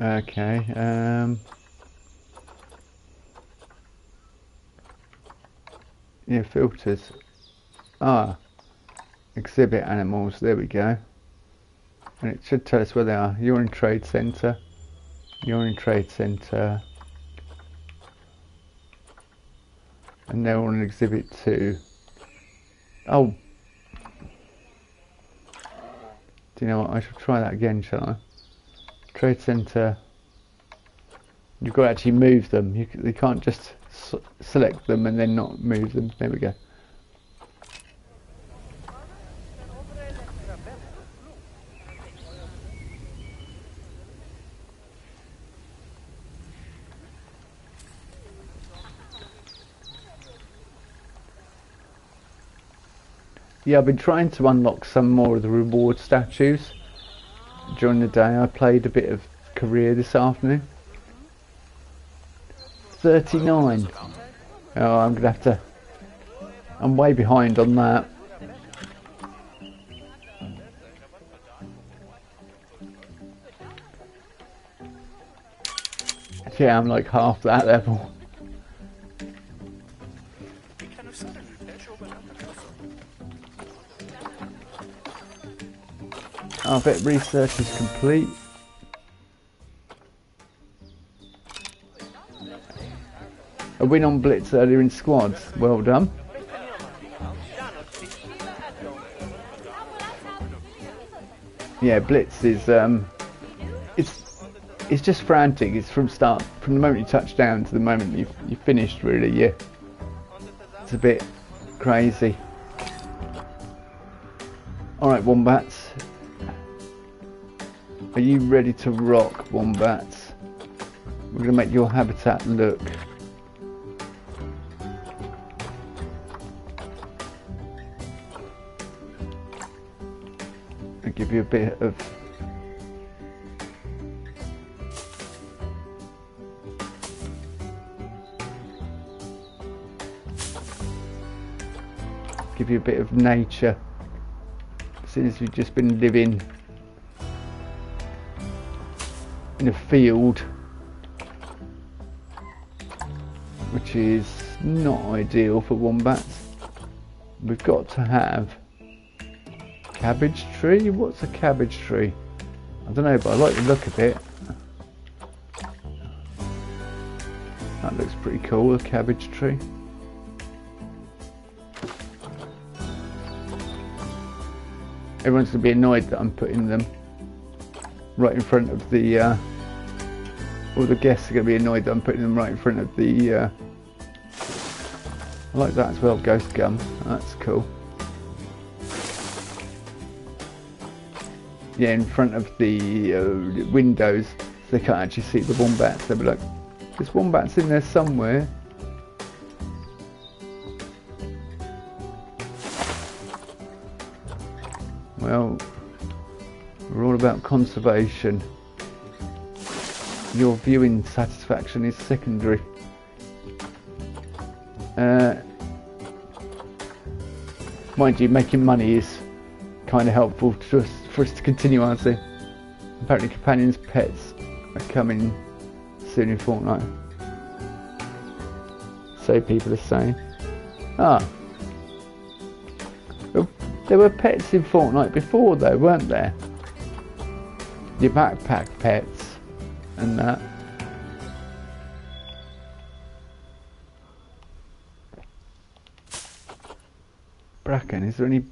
Okay, yeah, filters. Exhibit animals, there we go. And it should tell us where they are. You're in Trade Centre. You're in Trade Centre. And they're on Exhibit 2. Oh. Do you know what? I should try that again, shall I? Trade Centre. You've got to actually move them. You can't just select them and then not move them. There we go. Yeah, I've been trying to unlock some more of the reward statues during the day. I played a bit of career this afternoon. 39. Oh, I'm gonna have to... I'm way behind on that. Yeah, I'm like half that level. I bet research is complete. A win on Blitz earlier in squads. Well done. Yeah, Blitz is it's just frantic. It's from the moment you touch down to the moment you finished. Really, yeah. It's a bit crazy. All right, wombats. Are you ready to rock, wombats? We're going to make your habitat look. I'll give you a bit of... Give you a bit of nature. Since we've just been living in a field, which is not ideal for wombats. We've got to have cabbage tree. What's a cabbage tree? I don't know, but I like the look of it. That looks pretty cool, a cabbage tree. Everyone's going to be annoyed that I'm putting them right in front of the... all the guests are going to be annoyed that I'm putting them right in front of the... I like that as well, ghost gum. That's cool. Yeah, in front of the windows, so they can't actually see the wombats. They'll be like, there's wombats in there somewhere. Well, we're all about conservation. Your viewing satisfaction is secondary. Mind you, making money is kind of helpful to us, for us to continue on. So apparently companions' pets are coming soon in Fortnite. So people are saying. Ah. Well, there were pets in Fortnite before though, weren't there? Your backpack pets and that. Bracken, is there any...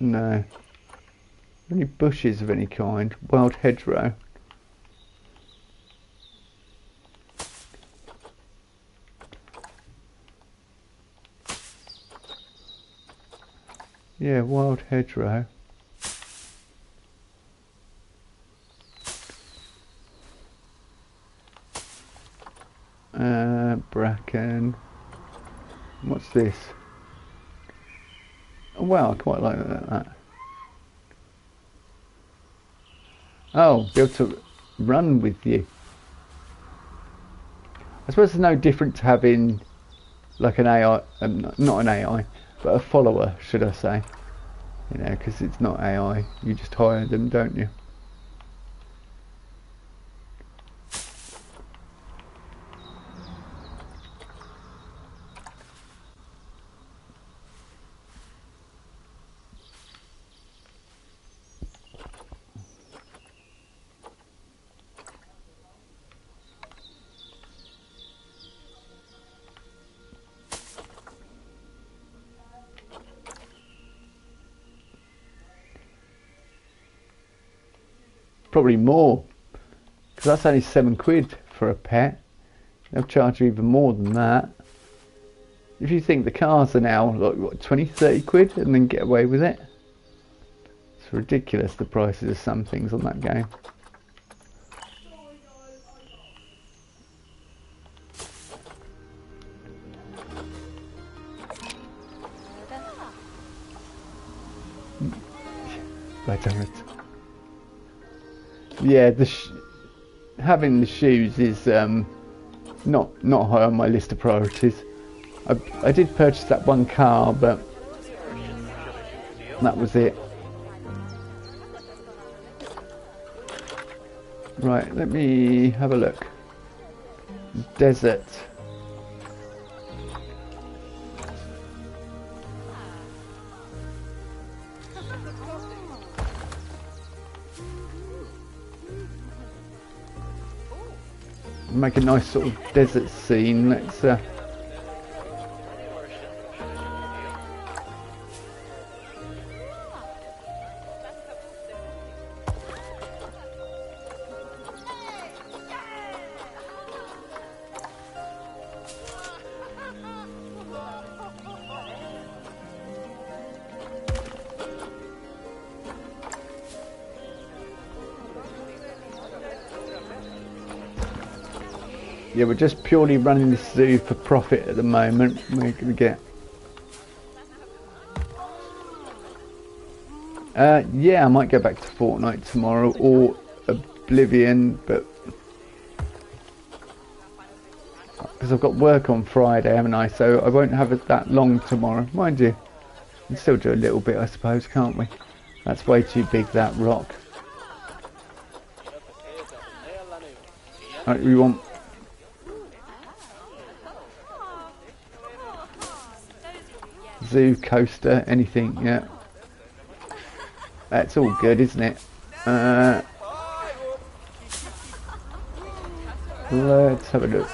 No. Any bushes of any kind? Wild hedgerow. Yeah, wild hedgerow. Bracken. What's this? Oh wow, I quite like that. Oh, be able to run with you. I suppose it's no different to having like an AI, not an AI, but a follower, should I say. You know, because it's not AI, you just hire them, don't you? Probably more, because that's only £7 for a pet. They'll charge you even more than that. If you think the cars are now like what, 20-30 quid and then get away with it, it's ridiculous the prices of some things on that game. Wait a minute. Yeah, having the shoes is not high on my list of priorities. I did purchase that one car, but that was it. Right, let me have a look. Desert. Make a nice sort of desert scene. Let's yeah, we're just purely running this zoo for profit at the moment. We're going to get... yeah, I might go back to Fortnite tomorrow or Oblivion, but... because I've got work on Friday, haven't I? So I won't have it that long tomorrow. Mind you, we can still do a little bit, I suppose, can't we? That's way too big, that rock. Right, we want zoo, coaster, anything, yeah. That's all good, isn't it? Let's have a look.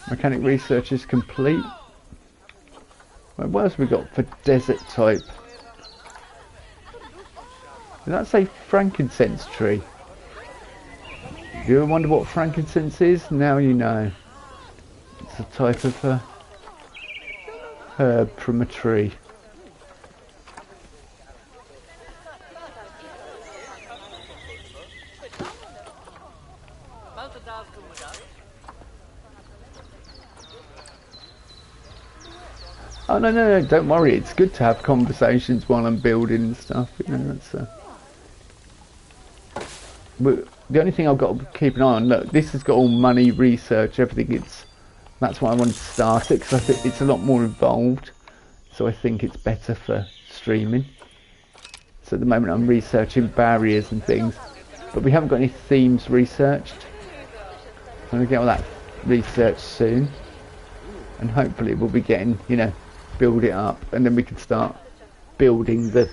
Mechanic research is complete. Right, what else have we got for desert type? Did that say frankincense tree? Do you ever wonder what frankincense is? Now you know. It's a type of herb from a tree. Oh no, don't worry. It's good to have conversations while I'm building and stuff. You know, that's. But the only thing I've got to keep an eye on. Look, this has got all money, research, everything. That's why I wanted to start it, because I think it's a lot more involved. So I think it's better for streaming. So at the moment I'm researching barriers and things, but we haven't got any themes researched. I'm going to get all that research soon, and hopefully we'll be getting, you know, build it up, and then we can start building the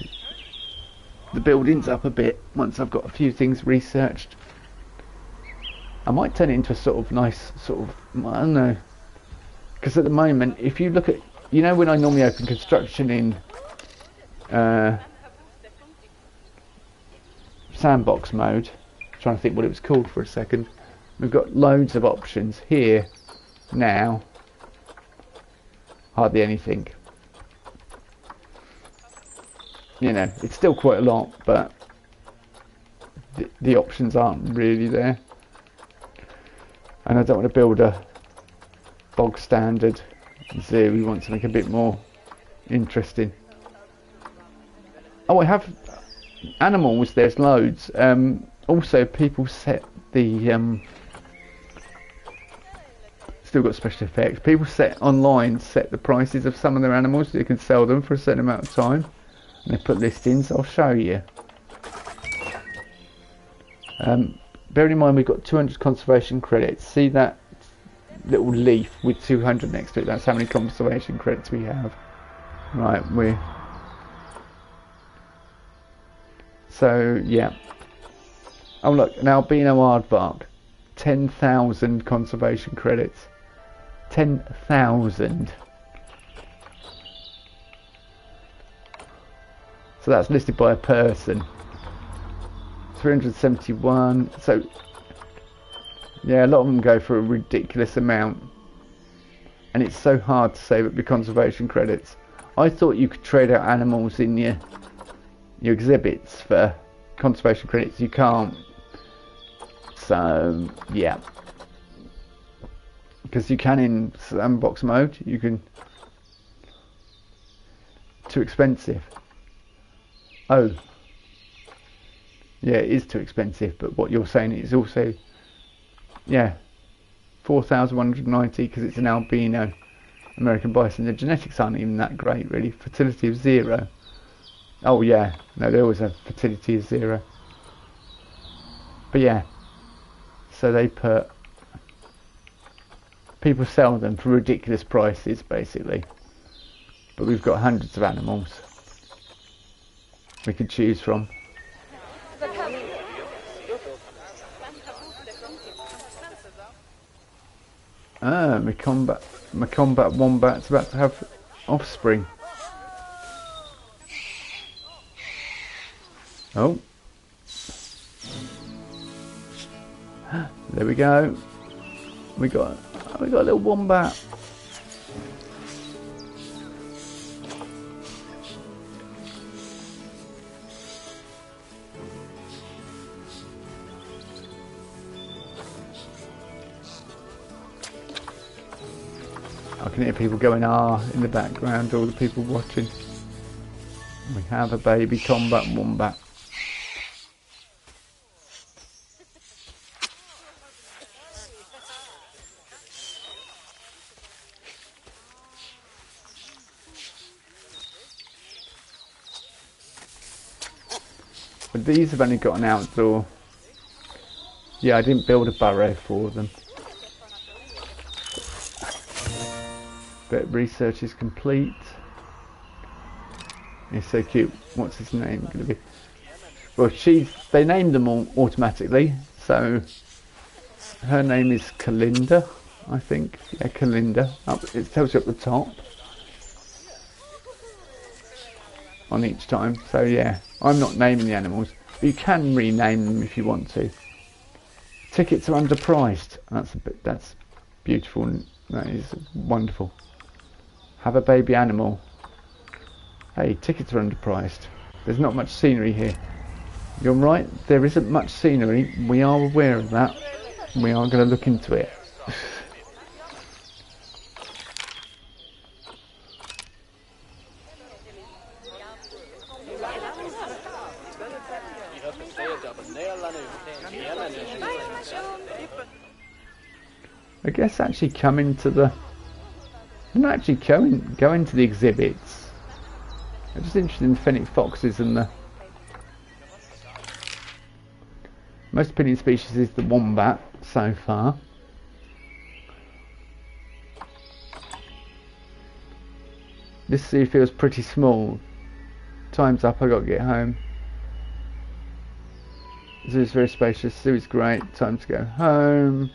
buildings up a bit once I've got a few things researched. I might turn it into a sort of nice sort of, I don't know, because at the moment if you look at, you know, when I normally open construction in sandbox mode, trying to think what it was called for a second, we've got loads of options here. Now hardly anything. You know, it's still quite a lot, but the options aren't really there. And I don't want to build a bog standard zoo. We want something a bit more interesting. Oh, I have animals. There's loads. Also, people set the still got special effects. People set the prices of some of their animals so you can sell them for a certain amount of time. And they put listings. I'll show you. Bearing in mind we've got 200 conservation credits. See that little leaf with 200 next to it? That's how many conservation credits we have. Right, so yeah. Oh look, an albino aardvark, 10,000 conservation credits. 10,000. So that's listed by a person. 371. So yeah, a lot of them go for a ridiculous amount, and it's so hard to save up your conservation credits. I thought you could trade out animals in your exhibits for conservation credits. You can't. So yeah, because you can in sandbox mode. You can. Too expensive. Oh. Yeah, it is too expensive, but what you're saying is also, yeah, 4,190 because it's an albino American bison. The genetics aren't even that great, really. Fertility of 0. Oh yeah, no, they always have fertility of 0. But yeah, so they put, people sell them for ridiculous prices, basically. But we've got hundreds of animals we could choose from. Ah, my combat wombat's about to have offspring. Oh. There we go. We got a little wombat. I can hear people going in the background, all the people watching. We have a baby combat wombat. But these have only got an outdoor. Yeah, I didn't build a burrow for them. But research is complete. It's so cute. What's his name going to be? Well, they named them all automatically. So her name is Kalinda, I think. Yeah, Kalinda. It tells you at the top on each time. So yeah, I'm not naming the animals. But you can rename them if you want to. Tickets are underpriced. That's beautiful. That is wonderful. Have a baby animal. Hey, tickets are underpriced. There's not much scenery here. You're right, there isn't much scenery. We are aware of that. We are going to look into it. I guess actually coming to the... I'm not actually going to the exhibits. I'm just interested in fennec foxes and the... Most appealing species is the wombat so far. This zoo feels pretty small. Time's up, I got to get home. Zoo is very spacious, zoo is great, time to go home.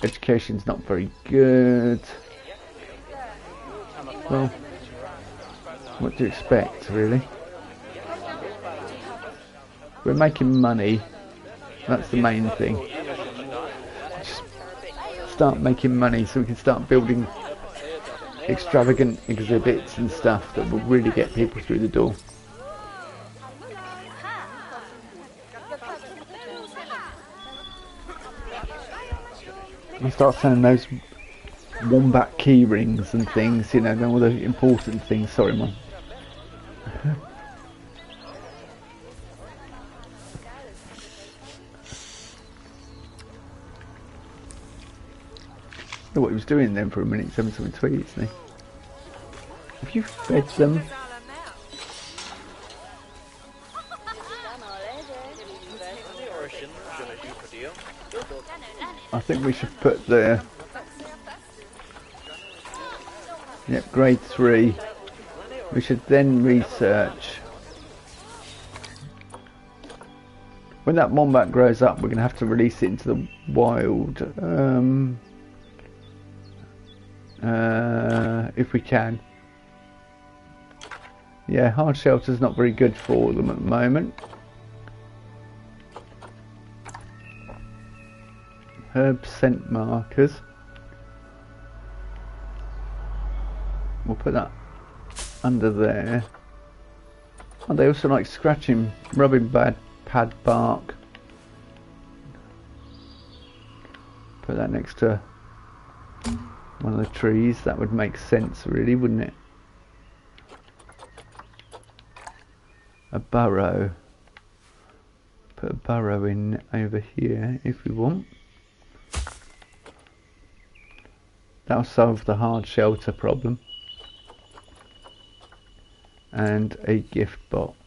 Education's not very good. Well, what do you expect, really? We're making money. That's the main thing. Just start making money so we can start building extravagant exhibits and stuff that will really get people through the door. I'll start selling those wombat key rings and things, you know, all the important things. Sorry, Mum. I know what he was doing then for a minute, sending some tweets, isn't he? Have you fed them? I think we should put the... Yep, grade 3. We should then research. When that wombat grows up, we're going to have to release it into the wild. If we can. Yeah, hard shelter's not very good for them at the moment. Herb scent markers. We'll put that under there. Oh, they also like scratching, rubbing pad bark. Put that next to one of the trees. That would make sense, really, wouldn't it? A burrow. Put a burrow in over here if we want. That'll solve the hard shelter problem. And a gift box.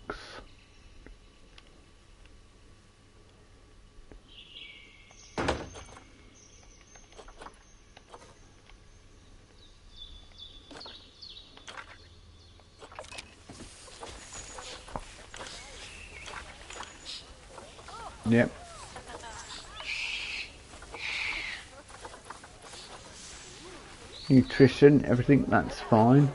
Yep. Nutrition, everything, that's fine.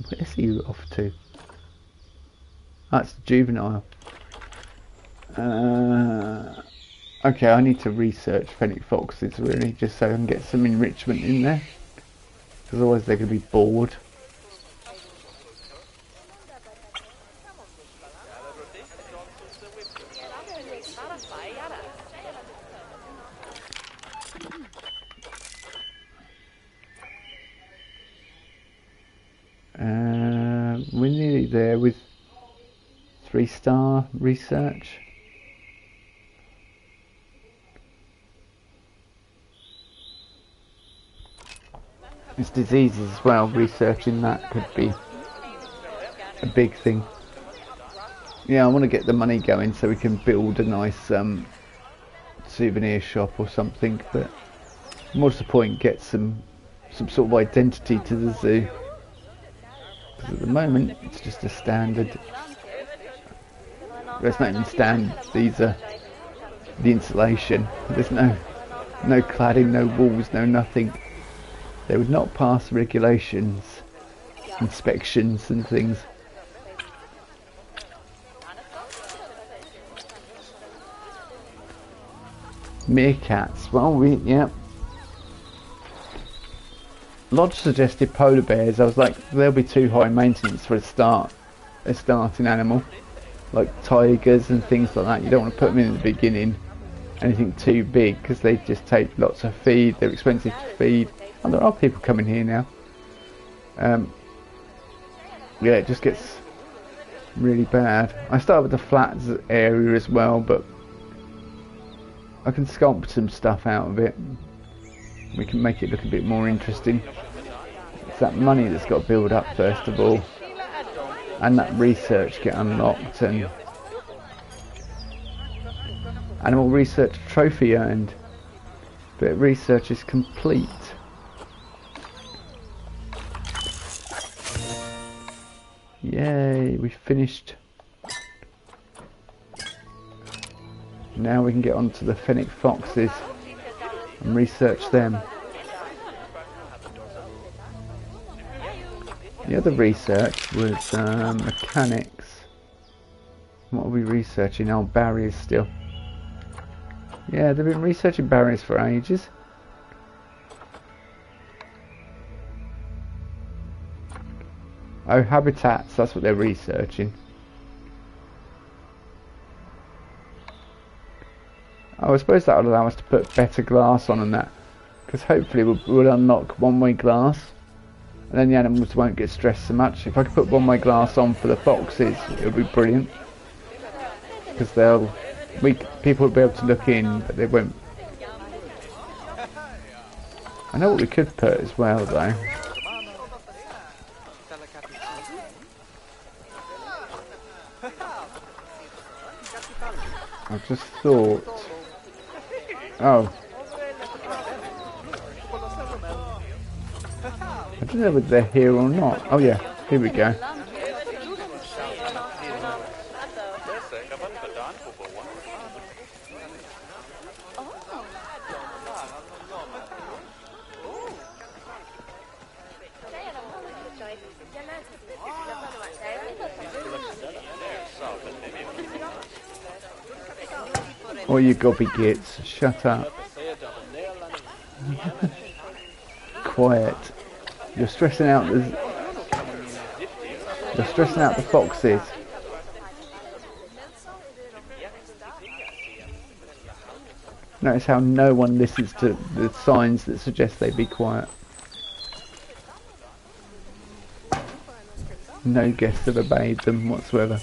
Where's he off to? That's the juvenile. Okay, I need to research fennec foxes really, just so I can get some enrichment in there. Because otherwise they're going to be bored. We're nearly there with 3-star research. It's diseases as well. Researching that could be a big thing. Yeah, I want to get the money going so we can build a nice souvenir shop or something. But what's the point? Get some sort of identity to the zoo. Because at the moment it's just a standard. It's not even standard. These are the insulation. There's no cladding, no walls, no nothing. They would not pass regulations, inspections and things. Meerkats, well, yeah. Lodge suggested polar bears. I was like, they'll be too high maintenance for a starting animal. Like tigers and things like that. You don't want to put them in the beginning. Anything too big, because they just take lots of feed. They're expensive to feed. And there are people coming here now. Yeah, it just gets really bad. I started with the flats area as well, but I can sculpt some stuff out of it. We can make it look a bit more interesting. It's that money that's got to build up first of all, and that research get unlocked, and animal research trophy earned. But research is complete. Yay, we finished. Now we can get on to the fennec foxes and research them. The other research was mechanics. What are we researching? Oh, barriers still. Yeah, they've been researching barriers for ages. Oh, habitats, that's what they're researching. Oh, I suppose that would allow us to put better glass on and that. Because hopefully we'll unlock one-way glass. And then the animals won't get stressed so much. If I could put one-way glass on for the foxes, it would be brilliant. Because people will be able to look in, but they won't. I know what we could put as well, though. I just thought. Oh. I don't know whether they're here or not. Oh yeah, here we go. Oh, you gobby gits, shut up. Quiet. You're stressing out the foxes. Notice how no one listens to the signs that suggest they be quiet. No guests have obeyed them whatsoever.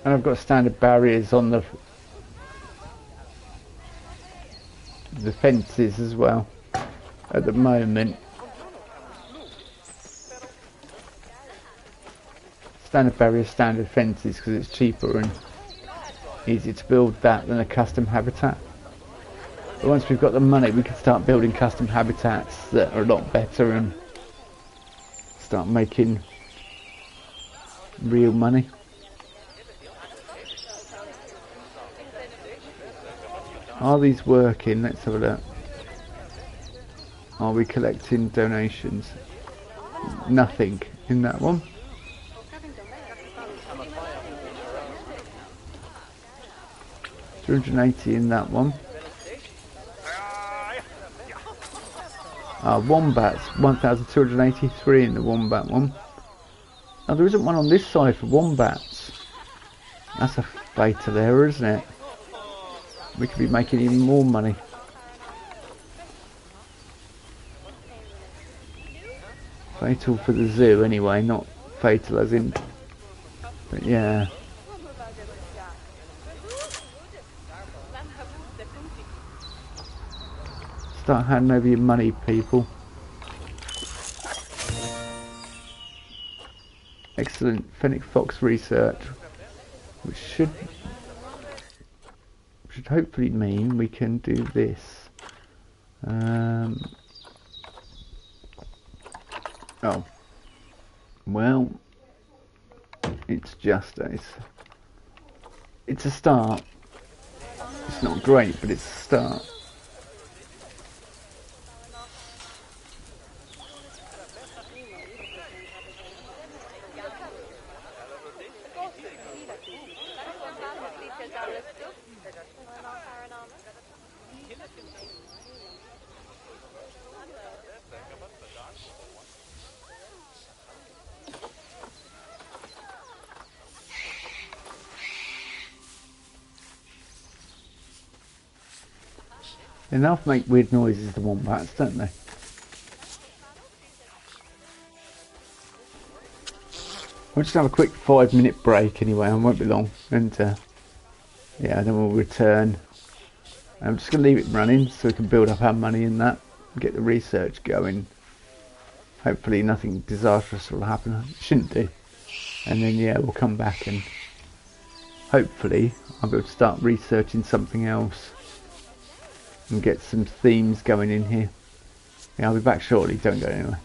And I've got standard barriers on the fences as well at the moment. Standard barriers, standard fences, because it's cheaper and easier to build that than a custom habitat. But once we've got the money, we can start building custom habitats that are a lot better and start making real money. Are these working? Let's have a look. are we collecting donations? Nothing in that one. $280 in that one. Wombats, 1,283 in the wombat one. Now there isn't one on this side for wombats. That's a fatal error, isn't it? We could be making even more money. Fatal for the zoo anyway, not fatal as in... But yeah. Start handing over your money, people. Excellent fennec fox research, which should hopefully mean we can do this. Oh, well, it's a start. It's not great, but it's a start. Enough make weird noises, the wombats, don't they? We'll just have a quick 5-minute break anyway, I won't be long, and yeah, then we'll return. I'm just going to leave it running so we can build up our money in that, and get the research going. Hopefully nothing disastrous will happen, it shouldn't do. And then yeah, we'll come back and hopefully I'll be able to start researching something else. And get some themes going in here. Yeah, I'll be back shortly, don't go anywhere.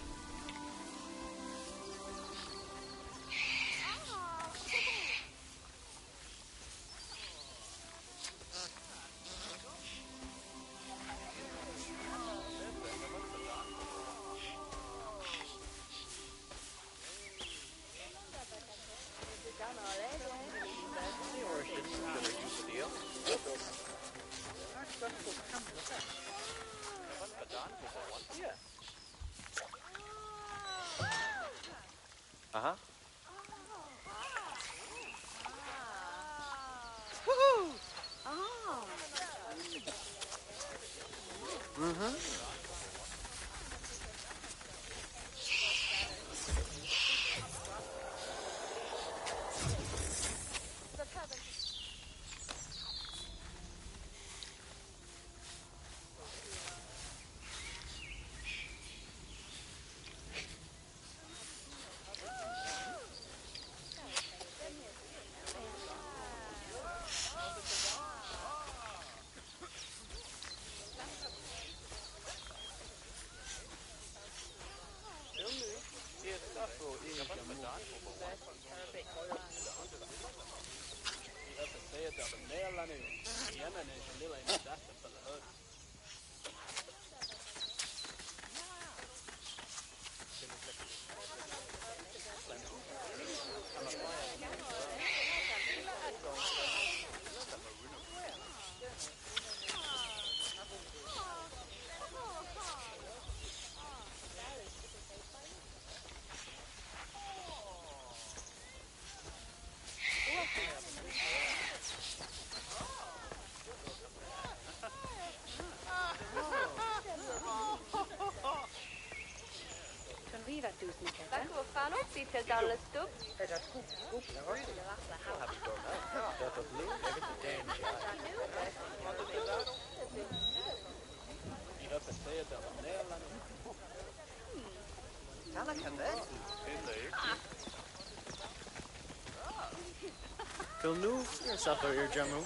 Nu, yourself out here, Jamu.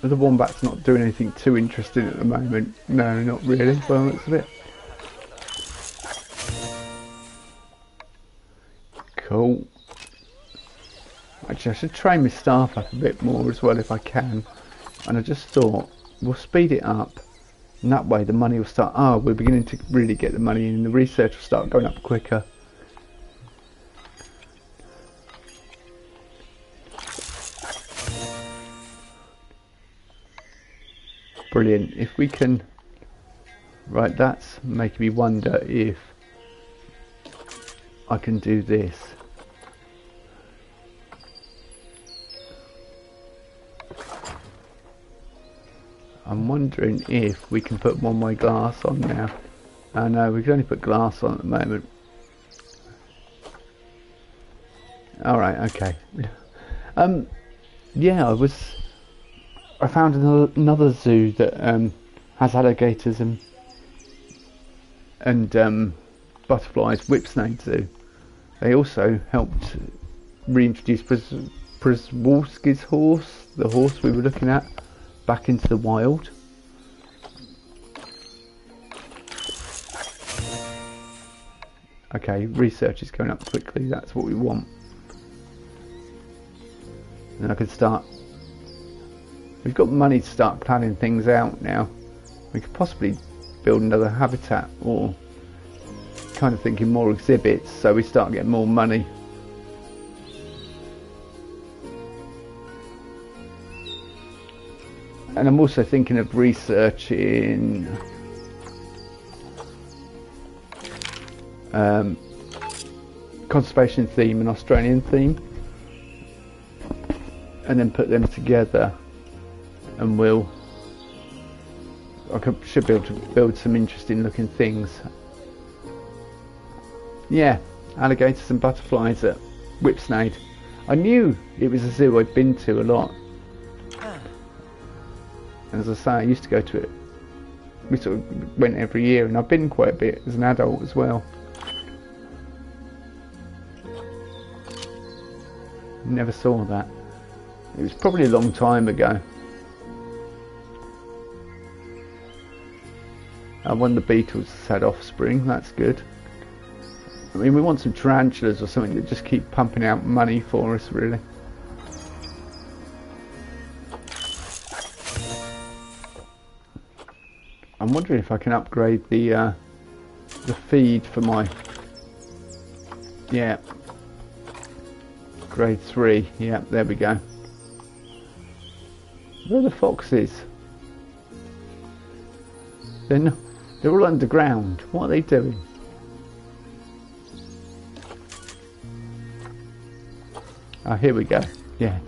The wombat's not doing anything too interesting at the moment. No, not really, by the looks of it. Cool. Actually, I should train my staff up a bit more as well if I can. And I just thought, we'll speed it up. And that way the money will start... Oh, we're beginning to really get the money in. And the research will start going up quicker. Brilliant. If we can... Right, that's making me wonder if I can do this. I'm wondering if we can put one-way glass on now. Oh no, we can only put glass on at the moment. Alright, okay. Yeah, I found another zoo that has alligators and butterflies, Whipsnade Zoo. They also helped reintroduce Przewalski's horse, the horse we were looking at, back into the wild. Okay, research is going up quickly, that's what we want. And I can start... We've got money to start planning things out now. We could possibly build another habitat, or kind of thinking more exhibits so we start getting more money. And I'm also thinking of researching conservation theme and Australian theme, and then put them together, and should be able to build some interesting looking things. Yeah, alligators and butterflies at Whipsnade. I knew it was a zoo I'd been to a lot. As I say, I used to go to it. We sort of went every year, and I've been quite a bit as an adult as well. Never saw that. It was probably a long time ago. One of the beetles has had offspring, that's good. I mean, we want some tarantulas or something that just keep pumping out money for us, really. I'm wondering if I can upgrade the feed for my... Yeah. Grade 3, yeah, there we go. Where are the foxes? They're all underground. What are they doing? Oh, here we go. Yeah,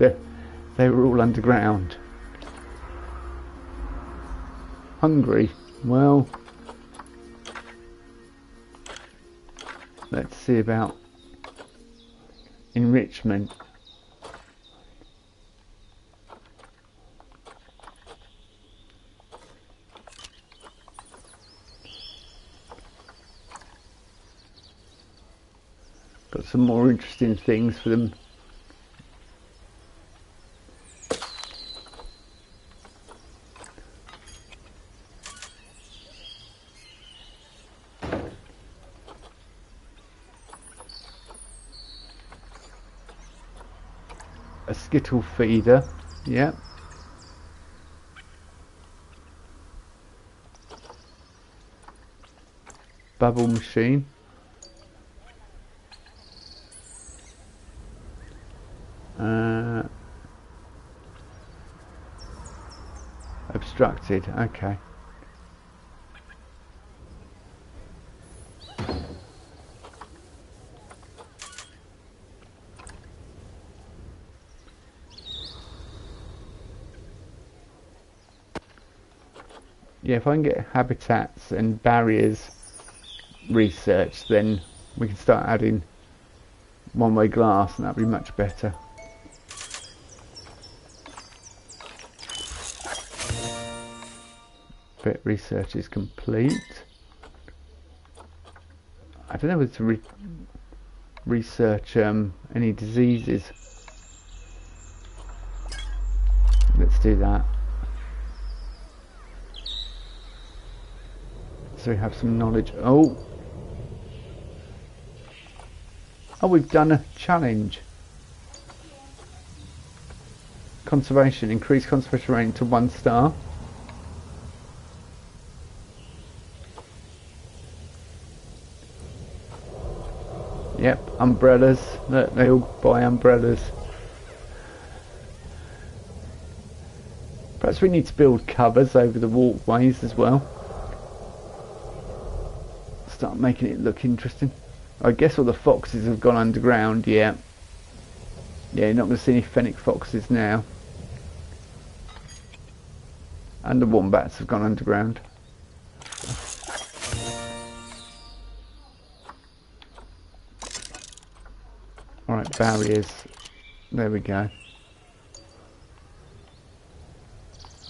they were all underground. Hungry. Well, let's see about enrichment. Got some more interesting things for them. A skittle feeder, yeah. Bubble machine. Obstructed, okay. Yeah, if I can get habitats and barriers researched, then we can start adding one-way glass, and that'd be much better. Vet research is complete. I don't know whether to research any diseases. Let's do that. So we have some knowledge. Oh, we've done a challenge. Conservation, increase conservation rating to 1 star. Yep, umbrellas. Look, they all buy umbrellas. Perhaps we need to build covers over the walkways as well. Start making it look interesting. I guess all the foxes have gone underground, yeah. Yeah, you're not going to see any fennec foxes now. And the wombats have gone underground. Alright, barriers. There we go.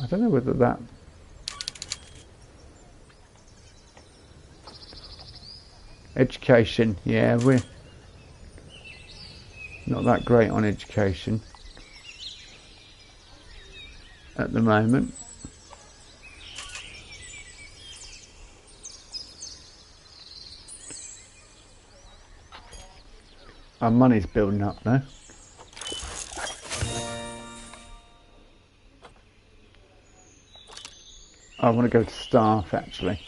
I don't know whether that... Education, yeah, we're not that great on education at the moment. Our money's building up though. I want to go to staff actually.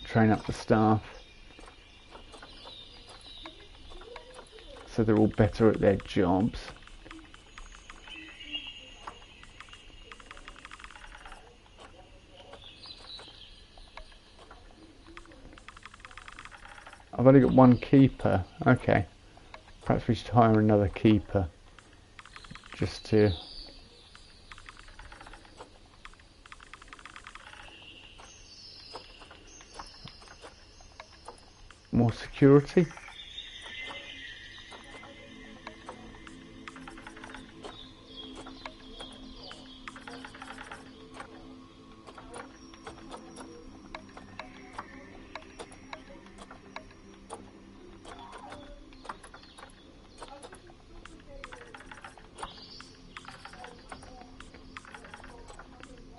Train up the staff so they're all better at their jobs. I've only got 1 keeper. Okay, perhaps we should hire another keeper just to more security.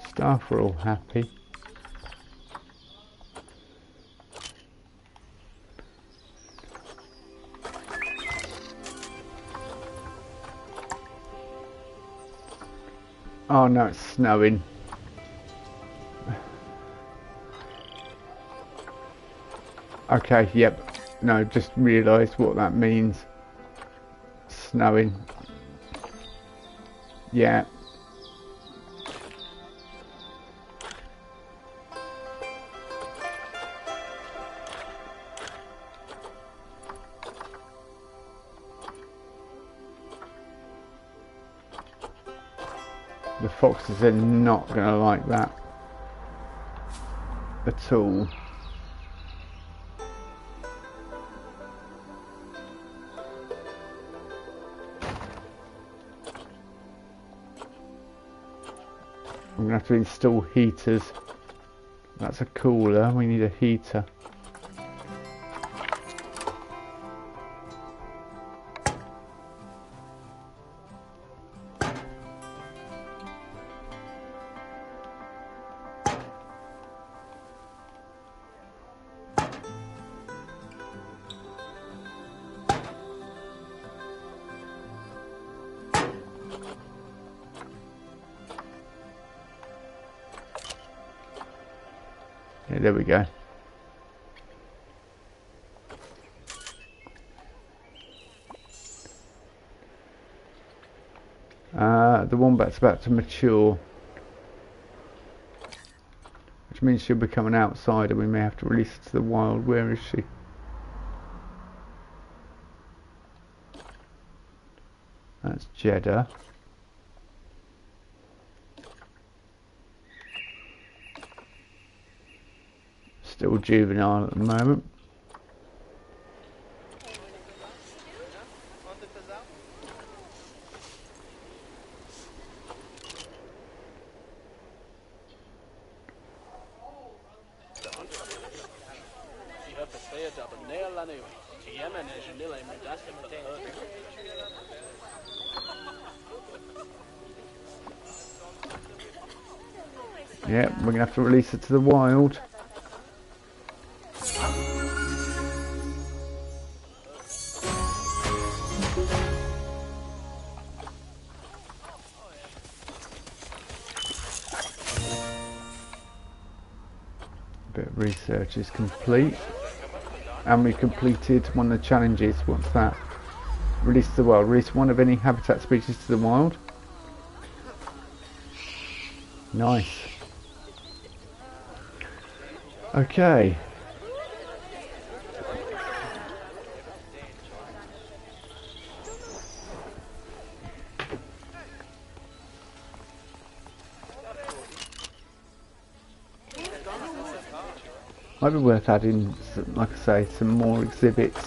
Staff are all happy. Oh no, it's snowing. Okay, yep. No, just realised what that means. Snowing. Yeah. The foxes are not going to like that at all. I'm going to have to install heaters. That's a cooler, we need a heater. Yeah, there we go. The wombat's about to mature, which means she'll become an outsider. We may have to release her to the wild. Where is she? That's Jeddah. Still juvenile at the moment. Yeah, we're gonna have to release it to the wild. Bit of research is complete, and we completed one of the challenges. What's that? Release to the wild. Release one of any habitat species to the wild. Nice. Okay. Might be worth adding, like I say, some more exhibits.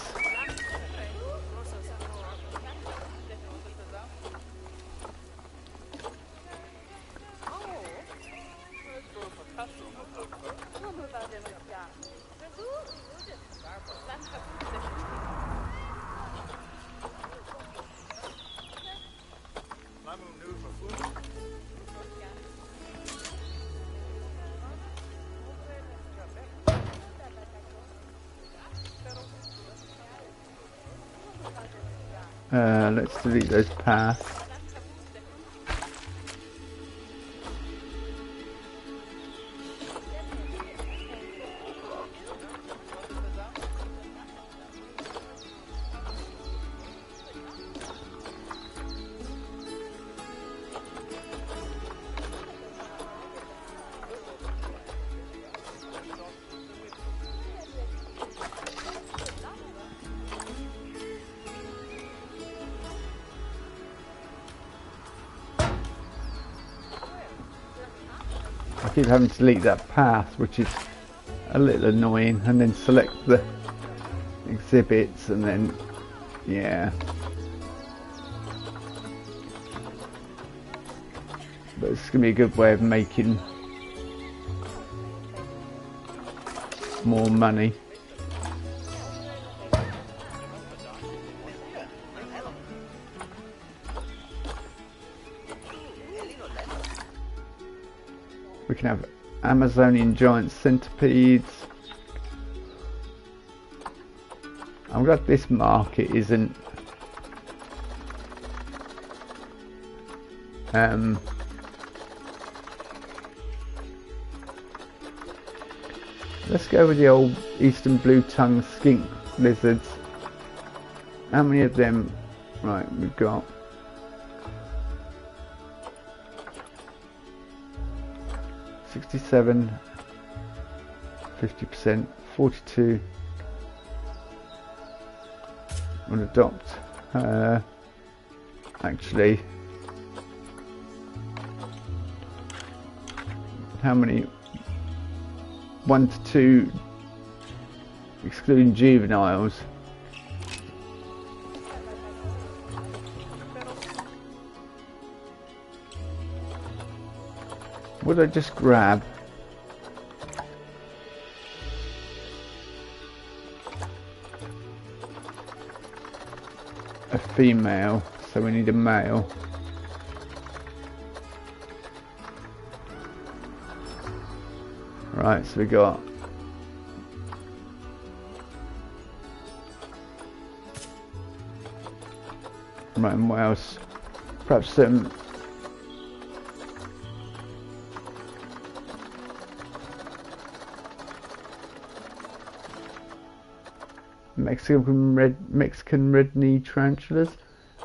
Let's delete those paths. I keep having to delete that path, which is a little annoying, and then select the exhibits, and then, yeah. But it's going to be a good way of making more money. We can have Amazonian giant centipedes. I'm glad this market isn't let's go with the old eastern blue-tongued skink lizards. How many of them? Right, we've got 67, 50%, 42. I'm going to adopt, actually, how many? 1 to 2, excluding juveniles. Would I just grab a female? So we need a male. Right, so we got right, and what else? Perhaps some Mexican red-kneed tarantulas.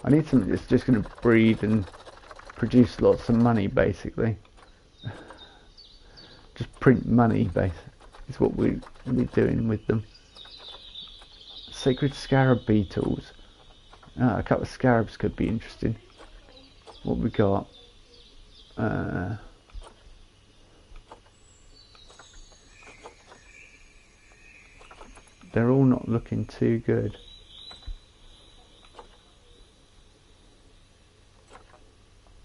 I need something that's just going to breed and produce lots of money, basically. Just print money, basically, is what we'll be doing with them. Sacred scarab beetles. A couple of scarabs could be interesting. What we got? They're all not looking too good.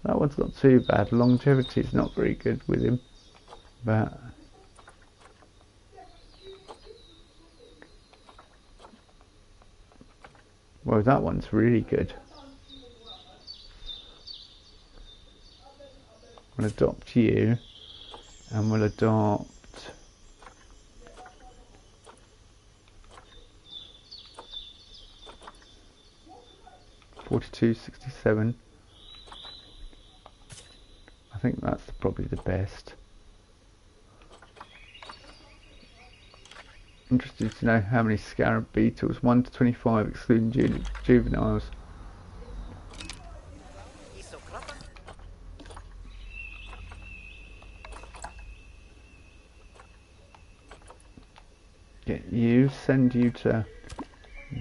That one's not too bad. Longevity is not very good with him, but well, that one's really good. I'm gonna adopt you, and we'll adopt 4267. I think that's probably the best. Interested to know how many scarab beetles. 1 to 25 excluding juveniles. Get you, send you to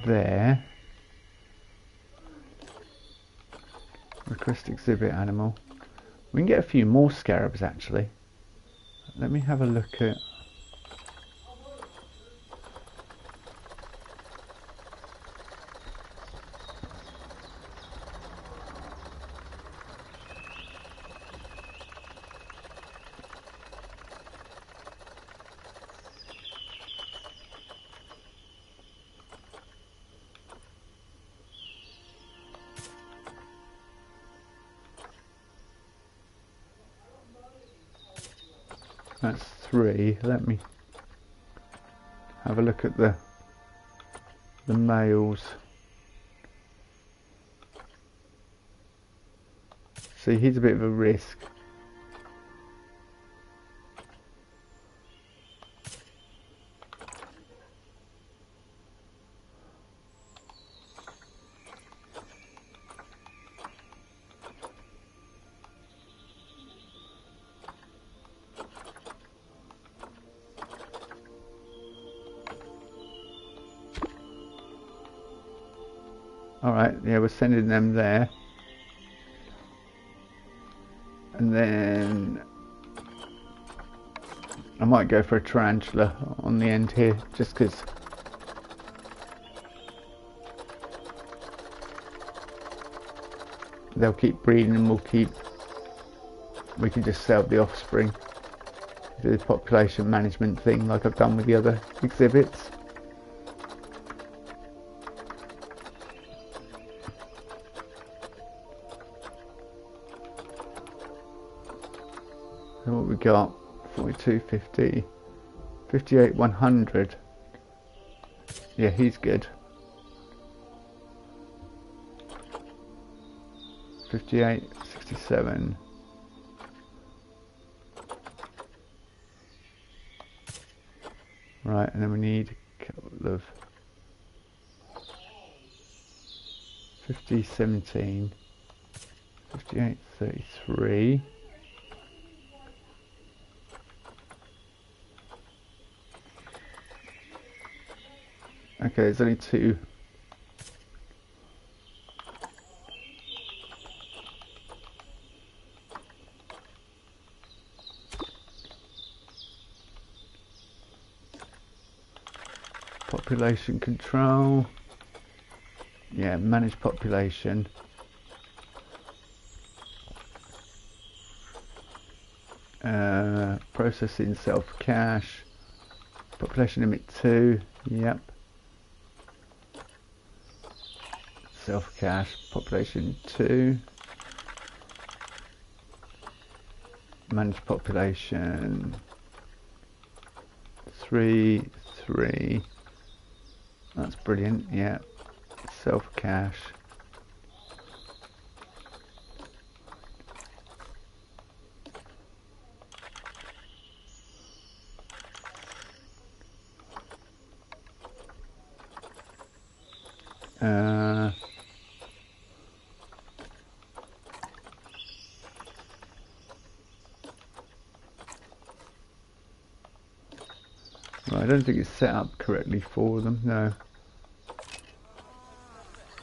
there. Request exhibit animal. We can get a few more scarabs actually. Let me have a look at... That's 3. Let me have a look at the males. See, he's a bit of a risk. Alright, yeah, we're sending them there. And then I might go for a tarantula on the end here, just because they'll keep breeding and we can just sell the offspring. Do the population management thing like I've done with the other exhibits. So what we got? 4250, 58 100. Yeah, he's good. 58 67. Right, and then we need a couple of 50 17, 58 33. Okay, there's only 2. Population control. Yeah, manage population. Processing self cache. Population limit 2. Yep. Self cache, population 2. Manage population 3, 3. That's brilliant, yeah. Self cache. I don't think it's set up correctly for them, no.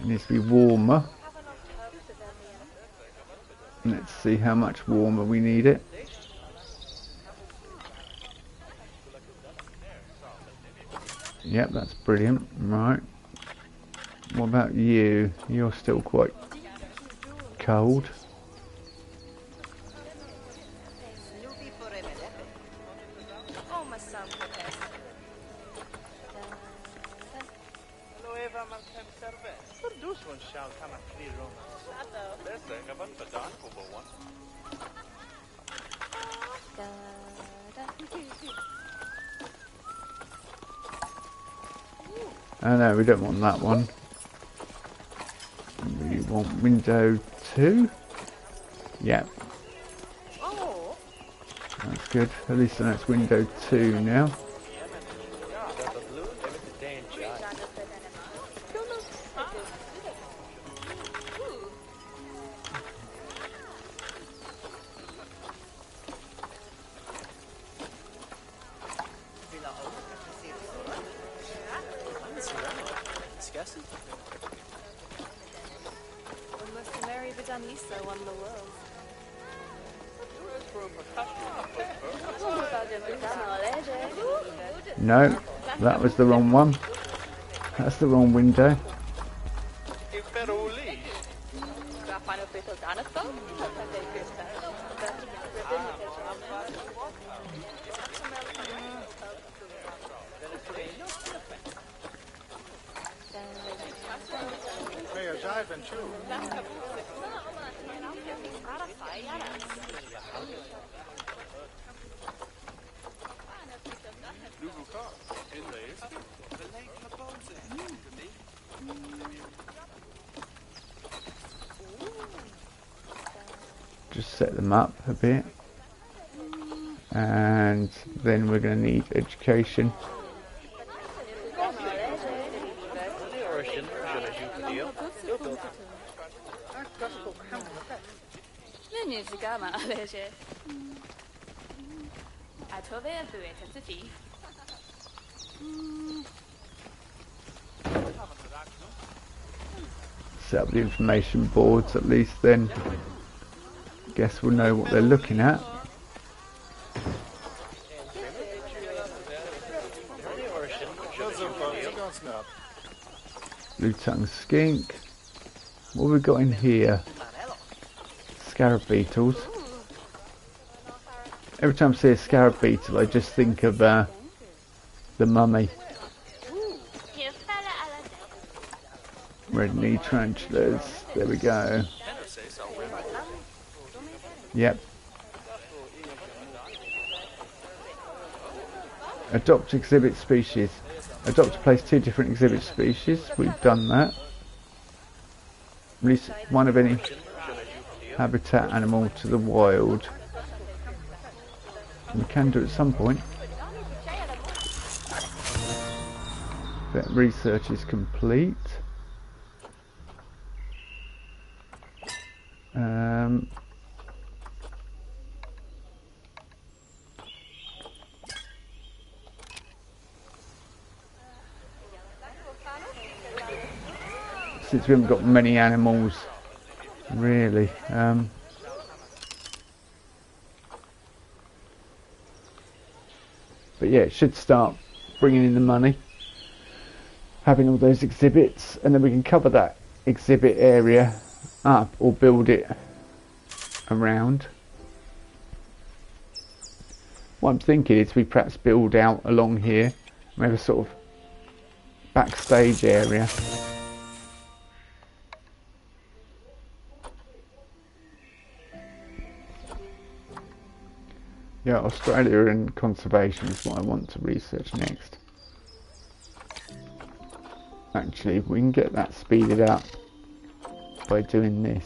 It needs to be warmer. Let's see how much warmer we need it. Yep, that's brilliant. Right. What about you? You're still quite cold. Oh no, we don't want that one. We want window 2. Yep. Oh. That's good. At least I know it's window 2 now. No, that was the wrong one. That's the wrong window. Just set them up a bit, and then we're going to need education. Set up the information boards at least, then guess we'll know what they're looking at. Blue tongue skink. What have we got in here? Scarab beetles. Every time I see a scarab beetle I just think of the mummy. Red knee tarantulas. There we go. Yep. Adopt exhibit species. Adopt to place 2 different exhibit species. We've done that. Release one of any habitat animal to the wild. We can do it at some point. Vet research is complete. Since we haven't got many animals, really. But yeah, it should start bringing in the money, having all those exhibits, and then we can cover that exhibit area up or build it around. What I'm thinking is we perhaps build out along here. We have a sort of backstage area. Yeah, Australia and conservation is what I want to research next. Actually, we can get that speeded up by doing this.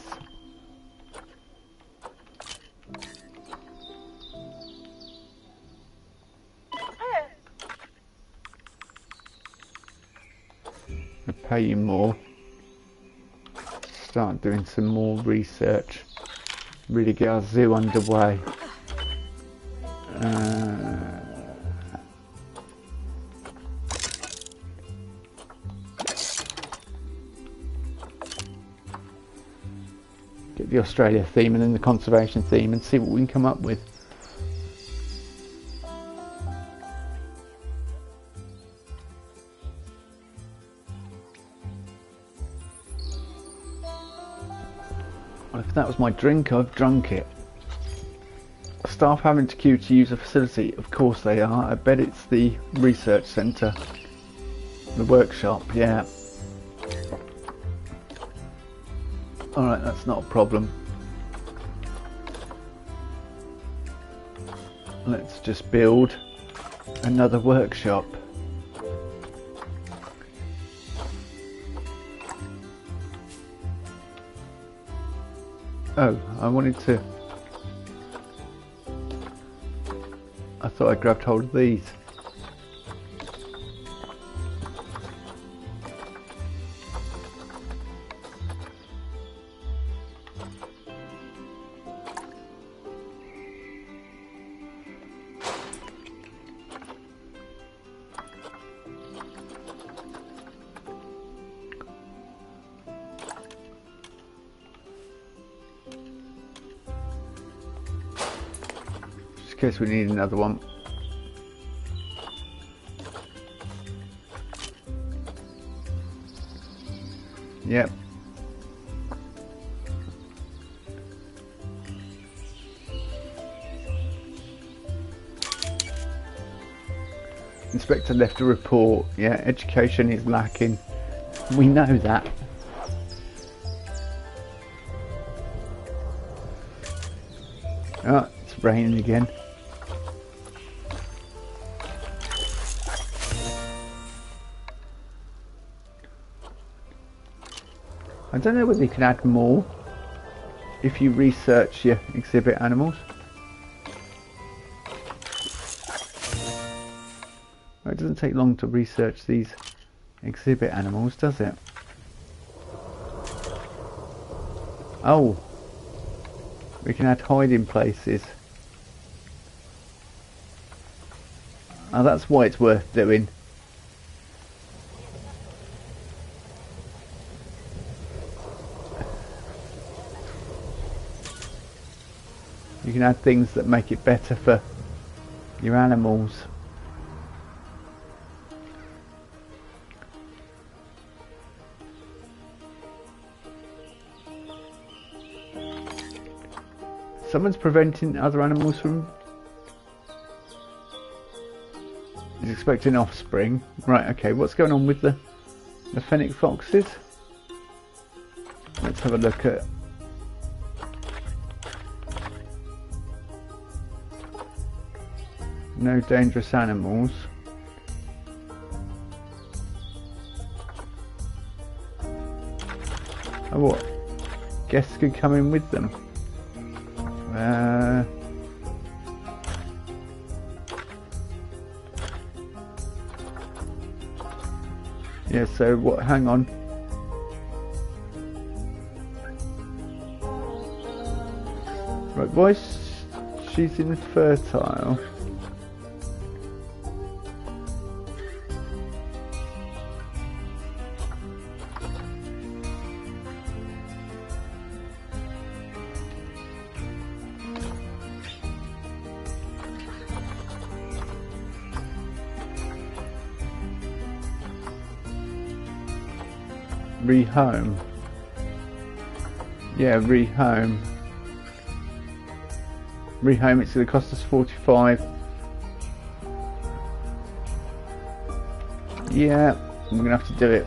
I'll pay you more. Start doing some more research. Really get our zoo underway. Get the Australia theme and then the conservation theme and see what we can come up with. Well, if that was my drink, I've drunk it. Staff having to queue to use a facility, of course they are. I bet it's the research centre, the workshop, yeah. Alright, that's not a problem. Let's just build another workshop. Oh, I wanted to... I thought I grabbed hold of these. In case we need another one. Yep. Inspector left a report. Yeah, education is lacking. We know that. Oh, it's raining again. I don't know whether you can add more if you research your exhibit animals. Well, it doesn't take long to research these exhibit animals, does it? Oh, we can add hiding places. Oh, that's why it's worth doing. You can add things that make it better for your animals. Someone's preventing other animals from... He's expecting offspring. Right, okay, what's going on with the fennec foxes? Let's have a look at... No dangerous animals. Oh, what? Guests could come in with them. Yeah, so what? Hang on. Right, why she's infertile? Rehome. Yeah, rehome. Rehome, it's going to cost us 45. Yeah, we're going to have to do it.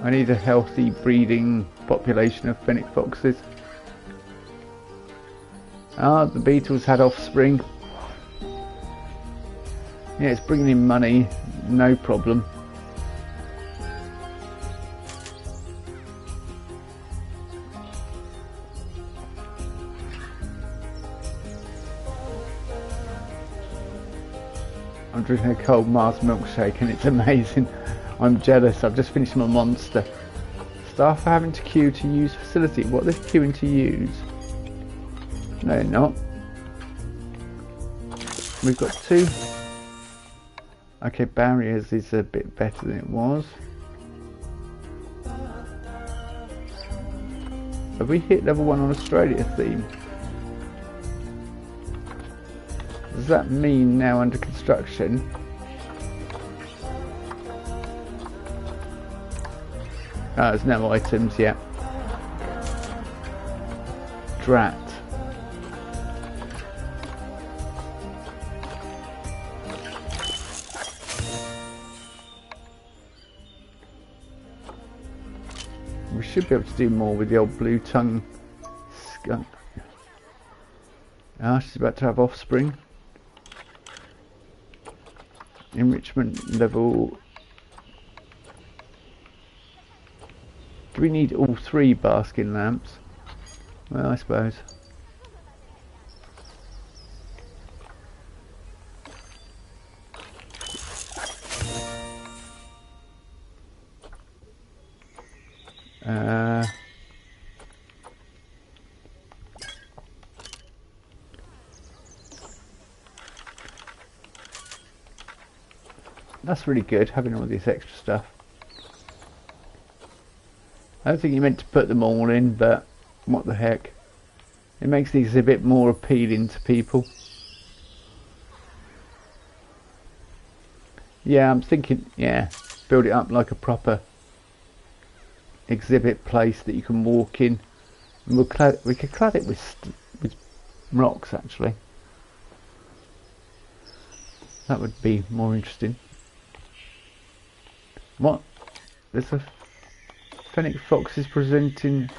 I need a healthy breeding population of fennec foxes. Ah, the beetles had offspring. Yeah, it's bringing in money, no problem. I'm drinking a cold Mars milkshake and it's amazing. I'm jealous. I've just finished my monster. Staff are having to queue to use facility. What are they queuing to use? No, they're not. We've got 2. Okay, barriers is a bit better than it was. Have we hit level 1 on Australia theme? Does that mean now under construction? There's no items yet. Drat. We should be able to do more with the old blue tongue skunk. Ah, she's about to have offspring. Enrichment level. Do we need all 3 basking lamps? Well, I suppose. That's really good, having all this extra stuff. I don't think you meant to put them all in, but what the heck. It makes these a bit more appealing to people. Yeah, I'm thinking, yeah, build it up like a proper exhibit place that you can walk in. And we could clad it with rocks, actually. That would be more interesting. What? There's a fennec fox is preventing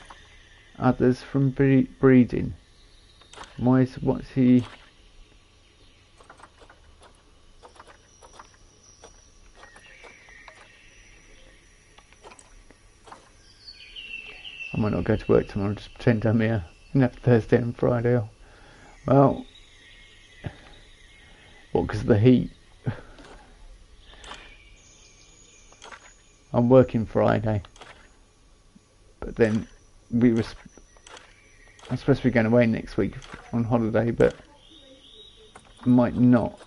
others from breeding. What's he? I might not go to work tomorrow, just pretend I'm here and have Thursday and Friday off. Well, what, because of the heat? I'm working Friday, but then I'm supposed to be going away next week on holiday, but I might not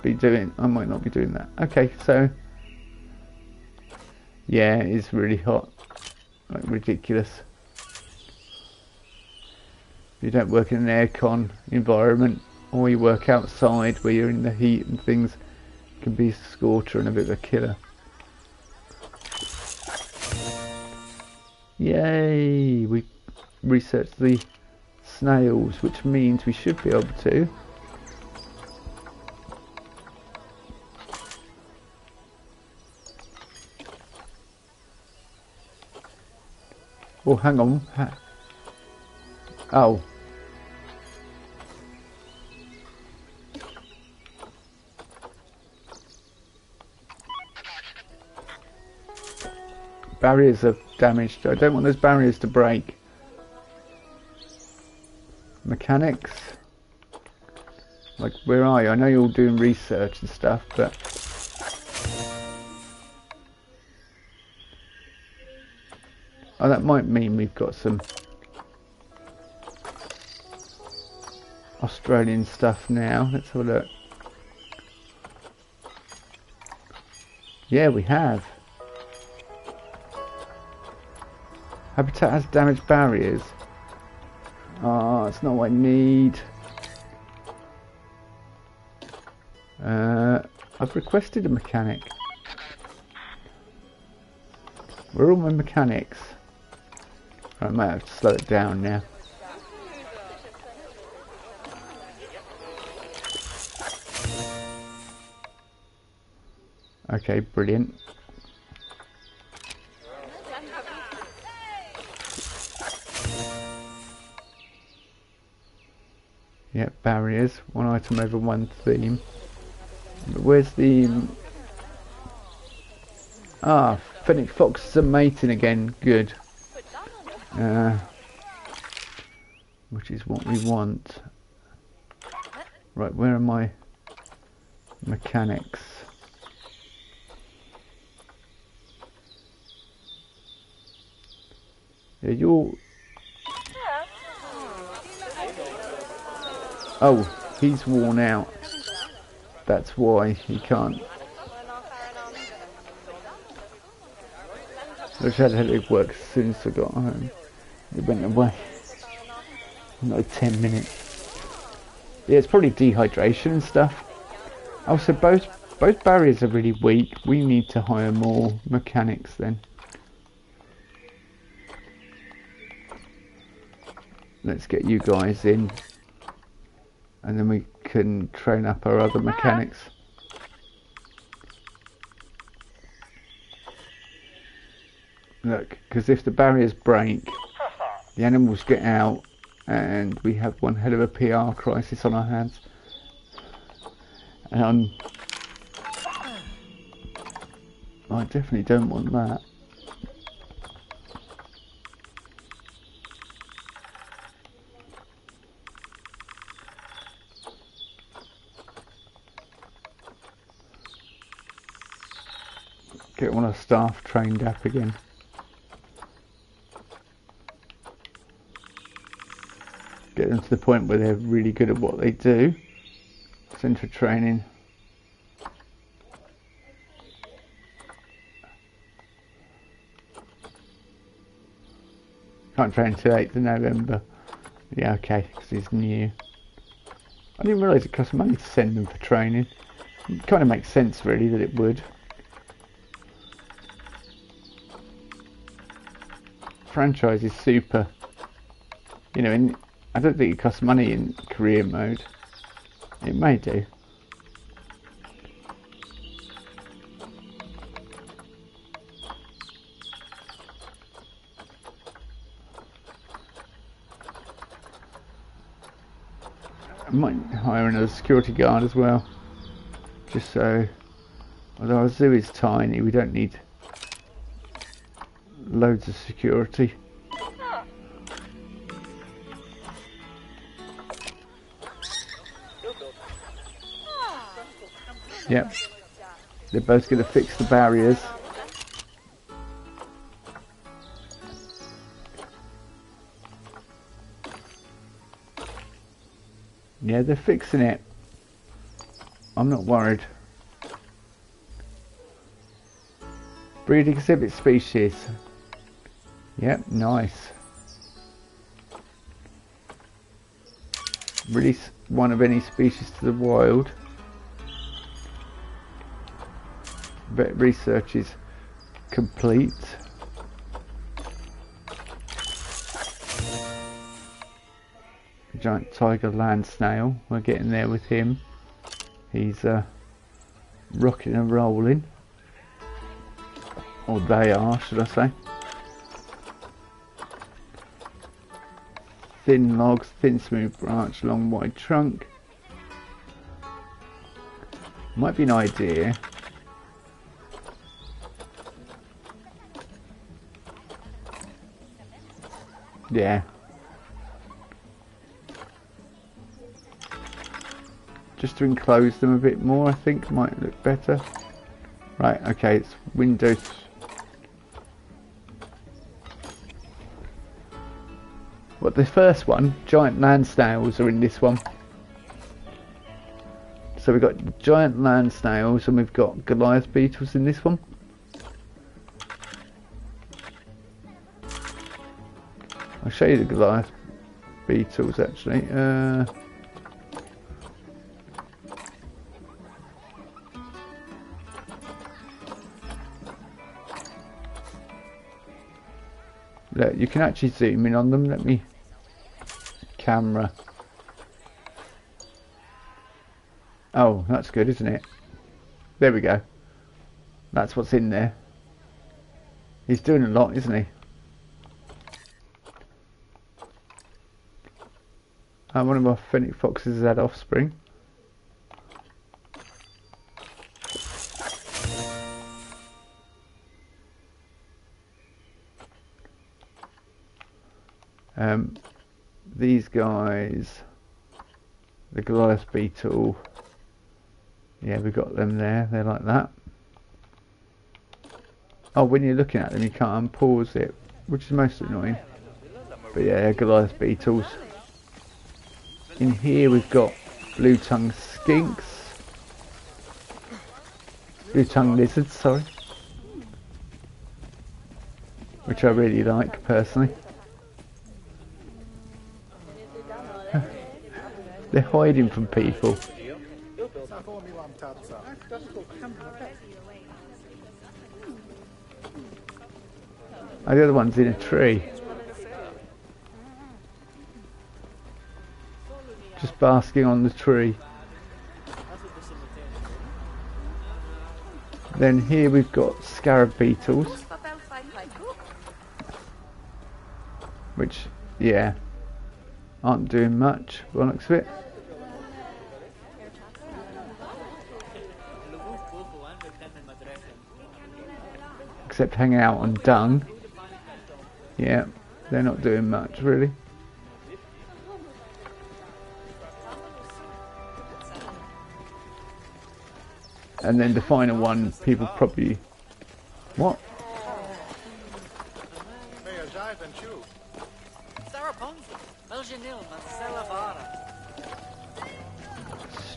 be doing that. Okay, so yeah, it's really hot, like ridiculous. If you don't work in an aircon environment, or you work outside where you're in the heat and things, it can be a scorcher and a bit of a killer. Yay! We researched the snails, which means we should be able to oh, hang on. Oh. Barriers are damaged. I don't want those barriers to break. Mechanics. Like, where are you? I know you're all doing research and stuff, but oh, that might mean we've got some Australian stuff now. Let's have a look. Yeah, we have. Habitat has damaged barriers. Oh, that's not what I need. I've requested a mechanic. Where are all my mechanics? I might have to slow it down now. Okay, brilliant. Yep, barriers. One item over one theme. But where's the... Ah, fennec foxes are mating again. Good. Which is what we want. Right, where are my mechanics? Yeah, you're... Oh, he's worn out. That's why he can't. I wish I'd had it work as soon as I got home. It went away. Like 10 minutes. Yeah, it's probably dehydration and stuff. Also, both barriers are really weak. We need to hire more mechanics then. Let's get you guys in. And then we can train up our other mechanics. Look, because if the barriers break, the animals get out And we have one hell of a PR crisis on our hands. I definitely don't want that. Get one of our staff trained up again. Get them to the point where they're really good at what they do. Send for training. Can't train until 8th of November. Yeah, okay, because he's new. I didn't realise it cost money to send them for training. It kind of makes sense, really, that it would. Franchise is super. You know, I don't think it costs money in career mode. It may do. I might hire another security guard as well. Just so, although our zoo is tiny, we don't need loads of security. Yep, they're both going to fix the barriers. Yeah, they're fixing it. I'm not worried. Breed exhibit species. Yep, nice. Release one of any species to the wild. Vet research is complete. Giant tiger land snail. We're getting there with him. He's rocking and rolling. Or they are, should I say. Thin logs, thin smooth branch, long wide trunk. Might be an idea. Yeah. Just to enclose them a bit more, I think might look better. Right, okay, it's Windows. What, the first one? Giant land snails are in this one. So we've got giant land snails and we've got Goliath beetles in this one. I'll show you the Goliath beetles actually. Look, you can actually zoom in on them. Let me camera. Oh, that's good, isn't it? There we go. That's what's in there. He's doing a lot, isn't he? One of our fennec foxes has had offspring. These guys, the Goliath beetle, yeah, we've got them there, they're like that. Oh, when you're looking at them you can't unpause it, which is most annoying. But yeah, Goliath beetles. In here we've got blue-tongued skinks. Blue-tongued lizards, sorry. Which I really like, personally. They're hiding from people. Oh, the other one's in a tree. Just basking on the tree. Then here we've got scarab beetles. Which, yeah. aren't doing much by the looks of it. Except hanging out on dung. Yeah, they're not doing much really. And then the final one, people probably... What?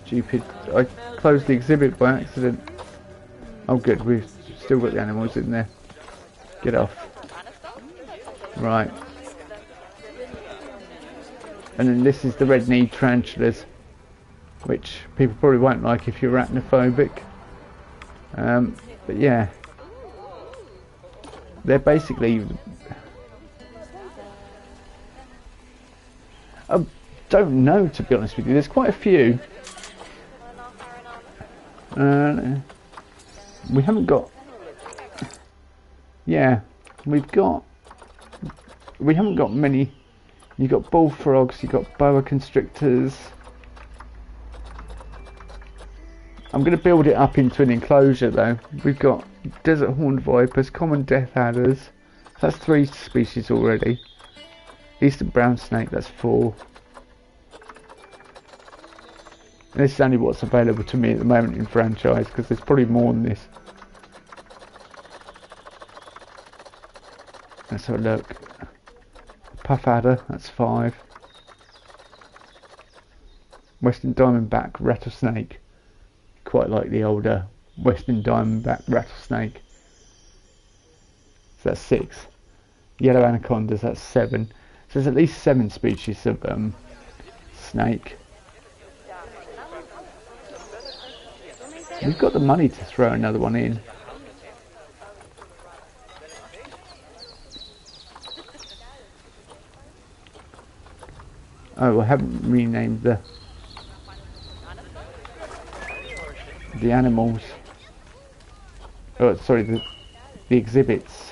Stupid. I closed the exhibit by accident. Oh good, we've still got the animals in there. Get off. Right. And then this is the red-kneed tarantulas, which people probably won't like if you're arachnophobic. But yeah. They're basically... I don't know, to be honest with you. There's quite a few. We haven't got... Yeah, we haven't got many. You've got bullfrogs, you've got boa constrictors. I'm going to build it up into an enclosure though. We've got desert horned vipers, common death adders. That's 3 species already. Eastern brown snake, that's 4. And this is only what's available to me at the moment in franchise, because there's probably more than this. Let's have a look. Puff adder, that's 5. Western diamondback rattlesnake. Quite like the older Western diamondback rattlesnake. So that's 6. Yellow anacondas, that's 7. So there's at least 7 species of snake. We've got the money to throw another one in. Oh, I haven't renamed the animals. Oh, sorry, the exhibits.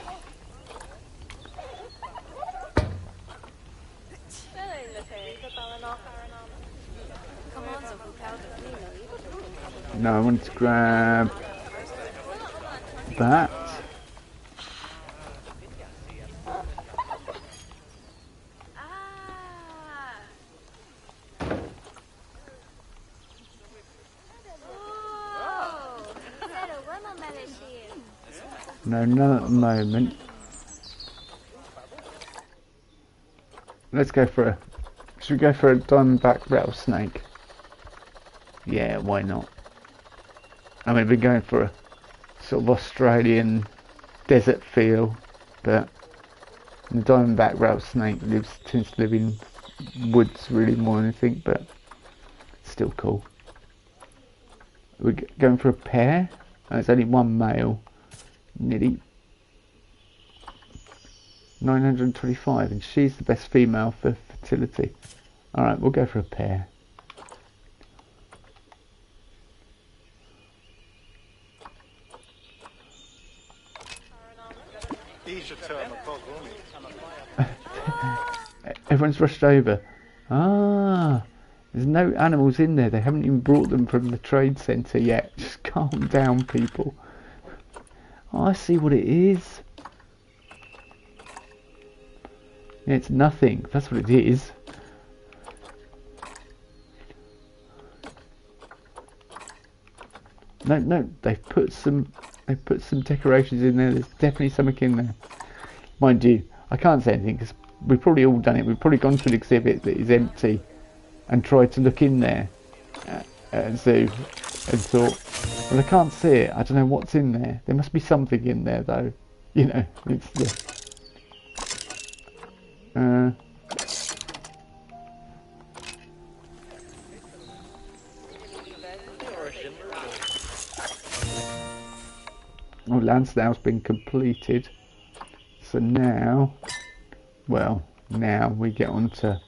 No, I wanted to grab that. No, none at the moment. Let's go for a... Should we go for a diamondback rattlesnake? Yeah, why not? I mean, we're going for a sort of Australian desert feel, but the diamondback rattlesnake tends to live in woods really more than anything, but still cool. We're going for a pair. Oh, it's only one male. Nearly 925, and she's the best female for fertility. Alright, we'll go for a pair. Everyone's rushed over. Ah, there's no animals in there. They haven't even brought them from the trade centre yet. Just calm down, people. Oh, I see what it is. Yeah, it's nothing. That's what it is. No, they've put some decorations in there. There's definitely something in there. Mind you, I can't say anything because we've probably all done it. We've probably gone to an exhibit that is empty and tried to look in there at a zoo and thought, well, I can't see it. I don't know what's in there. There must be something in there, though. You know, it's oh, Lansdale's been completed. So now, well, now we get on to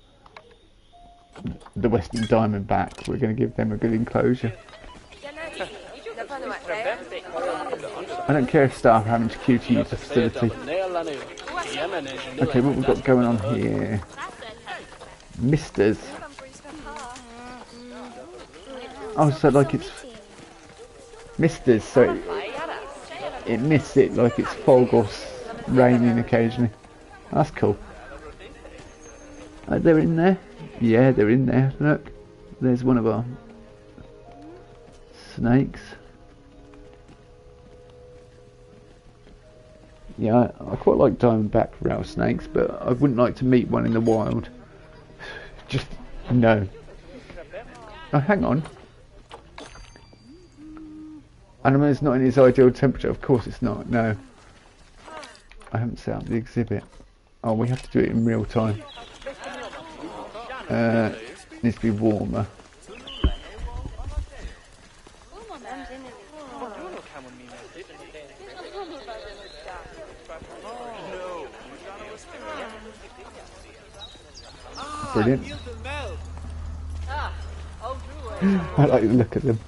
the Western Diamondback. We're going to give them a good enclosure. I don't care if staff are having to queue to use the facility. Okay, what we've got going on here? Misters. Oh, so like it's misters, so it mists it like it's fog or raining occasionally. That's cool. They're in there? Yeah, they're in there. Look, there's one of our snakes. Yeah, I quite like diamondback rattlesnakes, but I wouldn't like to meet one in the wild. Just no. Oh, hang on. Animal's not in its ideal temperature. Of course it's not. No. I haven't set up the exhibit. Oh, we have to do it in real time. Needs to be warmer. Brilliant. I like the look at them.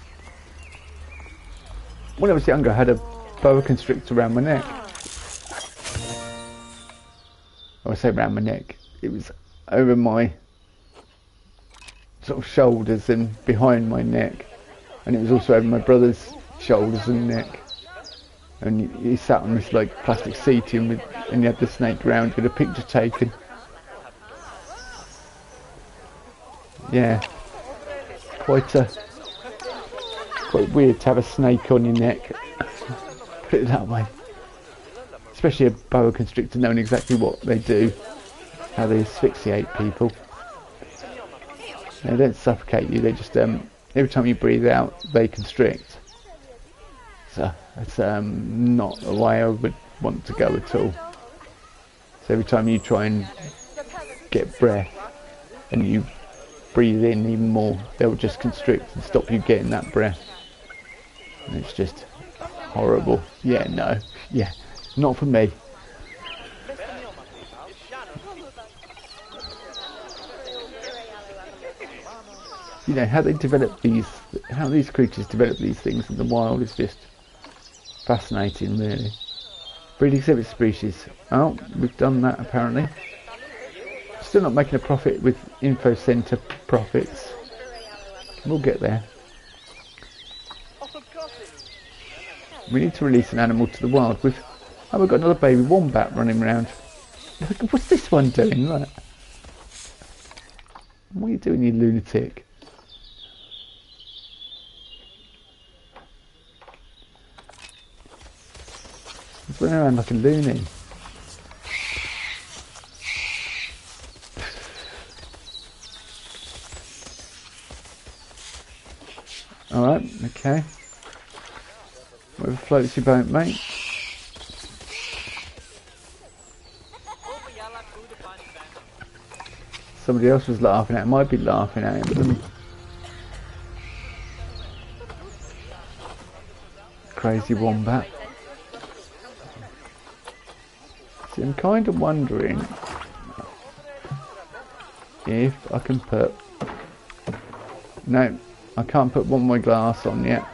When I was younger, I had a boa constrictor around my neck. I say around my neck. It was over my sort of shoulders and behind my neck, and it was also over my brother's shoulders and neck. And he sat on this like plastic seating with, and he had the snake around with a picture taken. Yeah, quite weird to have a snake on your neck. Put it that way. Especially a boa constrictor, knowing exactly what they do, how they asphyxiate people. They don't suffocate you. They just every time you breathe out, they constrict. So it's not the way I would want to go at all. So every time you try and get breath, and you breathe in even more, they'll just constrict and stop you getting that breath. And it's just horrible. Yeah, no, yeah, not for me. You know, how they develop these, how these creatures develop these things in the wild is just fascinating, really. Breed exhibit species. Oh, we've done that apparently. Still not making a profit with info centre profits. We'll get there. We need to release an animal to the wild. We've got another baby wombat running around. What's this one doing? Look. What are you doing, you lunatic? He's running around like a loony. Alright, okay. Whatever floats your boat, mate. Somebody else was laughing at him. I'd be laughing at him. Crazy wombat. See, I'm kind of wondering if I can put... No, I can't put one more glass on yet.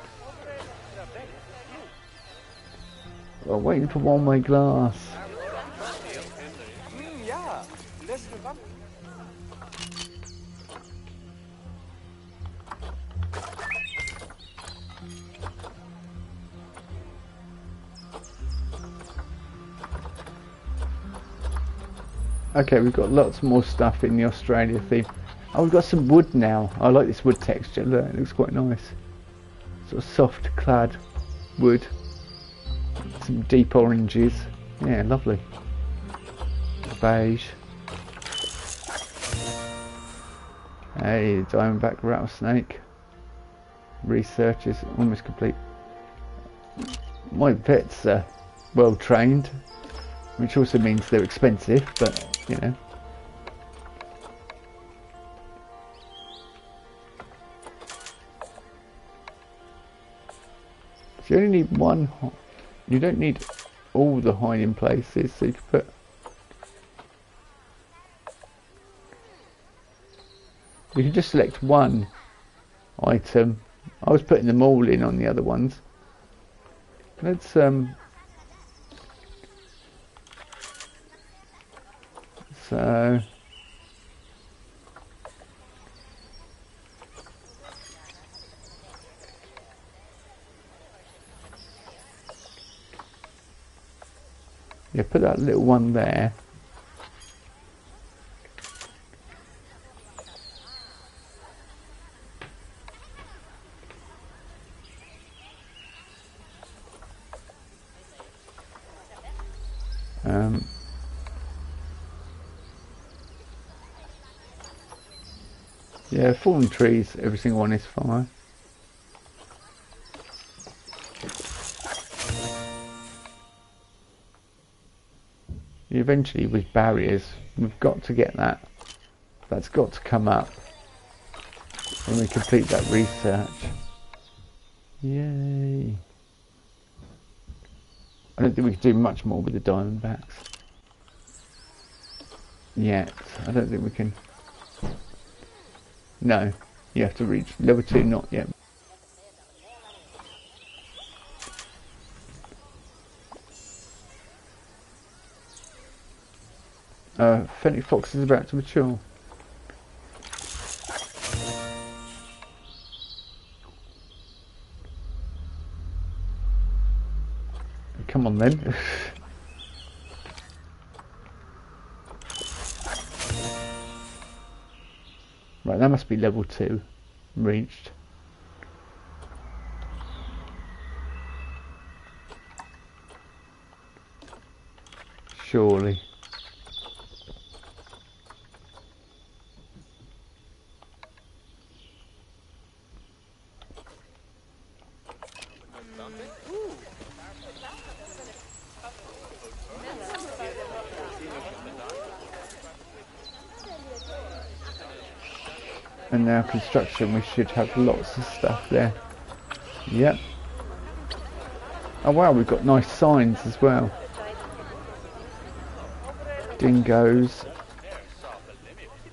I'm waiting for one way glass. Okay, we've got lots more stuff in the Australia theme. Oh, we've got some wood now. I like this wood texture. Look, it looks quite nice. Sort of soft clad wood. Some deep oranges. Yeah, lovely. Beige. Hey, diamondback rattlesnake. Research is almost complete. My vet's well trained, which also means they're expensive, but you know. So you only need one. You don't need all the hiding places, so you can put. You can just select one item. I was putting them all in on the other ones. Let's so Yeah, put that little one there. Yeah, fallen trees, every single one is fine. Eventually with barriers, we've got to get that. That's got to come up when we complete that research. Yay. I don't think we can do much more with the Diamondbacks yet. I don't think we can. No, you have to reach level 2, not yet. Fennec Fox is about to mature. Come on then. Right, that must be level 2 reached. Surely. And now construction, we should have lots of stuff there. Yep. Oh wow, we've got nice signs as well. Dingoes.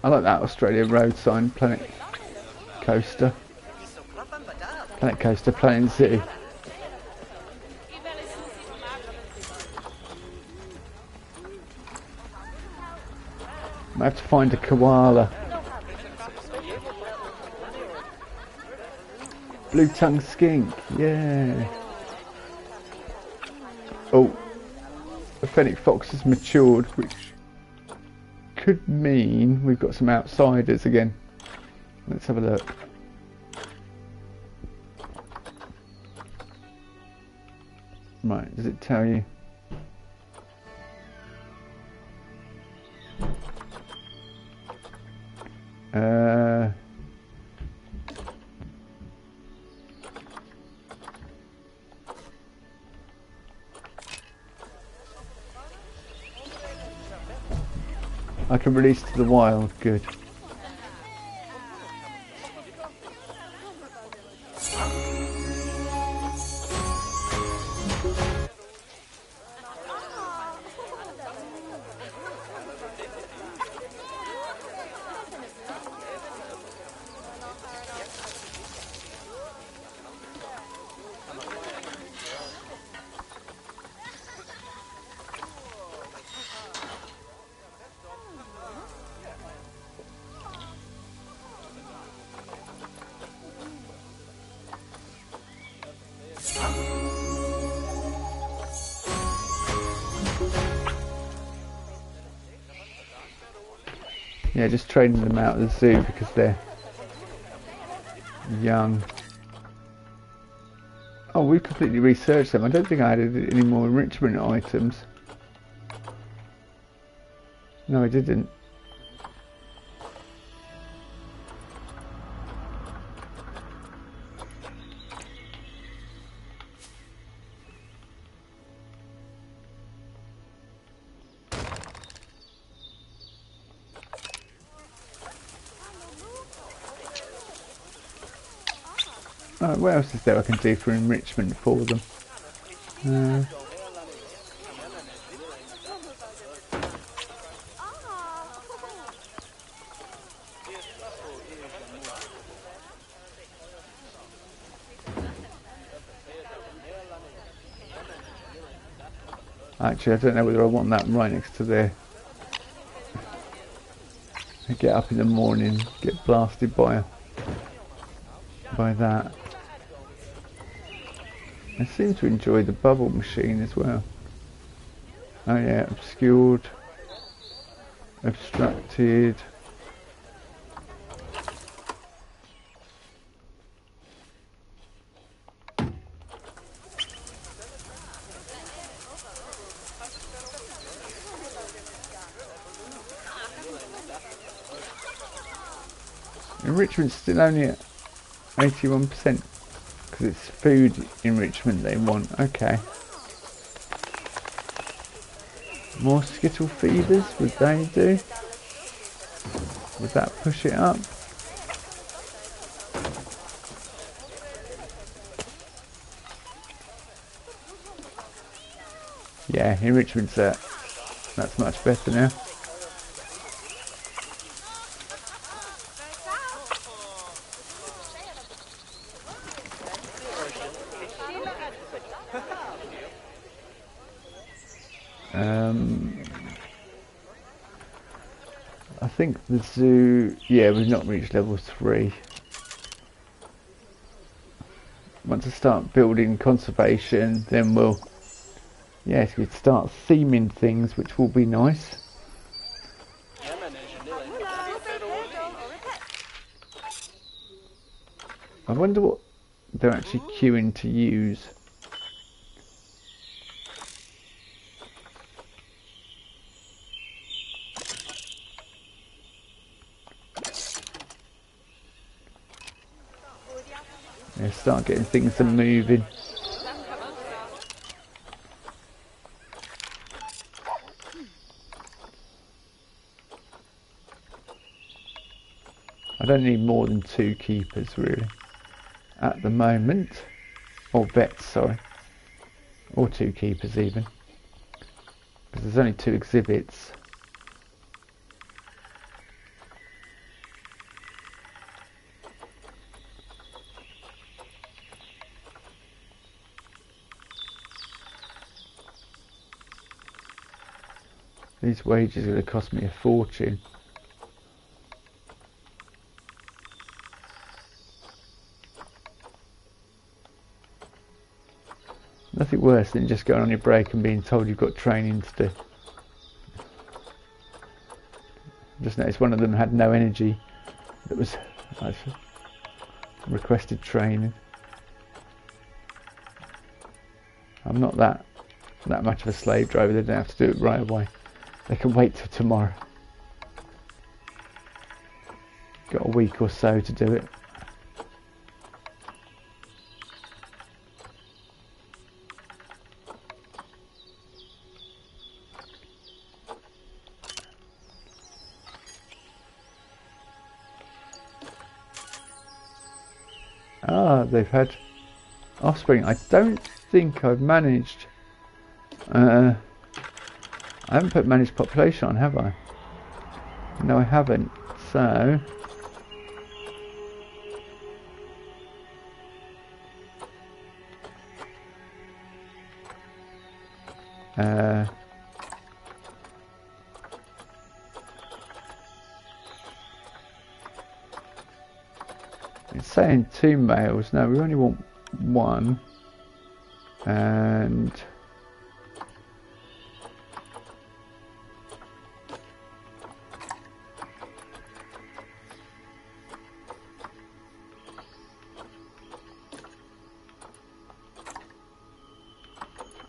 I like that Australia road sign, Planet Coaster. Planet Coaster, Planet Zoo. I have to find a koala. Blue-tongued skink, yeah. Oh, the Fennec Fox has matured, which could mean we've got some outsiders again. Let's have a look. Right, does it tell you? I can release to the wild, good. Yeah, just trading them out of the zoo because they're young. Oh, we completely researched them. I don't think I added any more enrichment items. No, I didn't. What else is there I can do for enrichment for them? Actually, I don't know whether I want that right next to there. I get up in the morning, get blasted by that. I seem to enjoy the bubble machine as well. Oh yeah, obscured, abstracted. Enrichment's still only at 81% because it's food enrichment they want. Okay. More skittle feeders, would they do? Would that push it up? Yeah, enrichment's there. That's much better now. I think the zoo, yeah, we've not reached level 3. Once I start building conservation, then we'll, yes, we'd start theming things, which will be nice. I wonder what they're actually queuing to use. Yeah, start getting things moving. I don't need more than 2 keepers really at the moment, or vets, sorry, or 2 keepers even, because there's only 2 exhibits. These wages are going to cost me a fortune. Nothing worse than just going on your break and being told you've got training to do. Just noticed one of them had no energy. That was requested training. I'm not that much of a slave driver. They don't have to do it right away. They can wait till tomorrow. Got a week or so to do it. Ah, they've had offspring. I don't think I've managed. I haven't put managed population on, have I? No, I haven't. So it's saying 2 males. No, we only want 1. And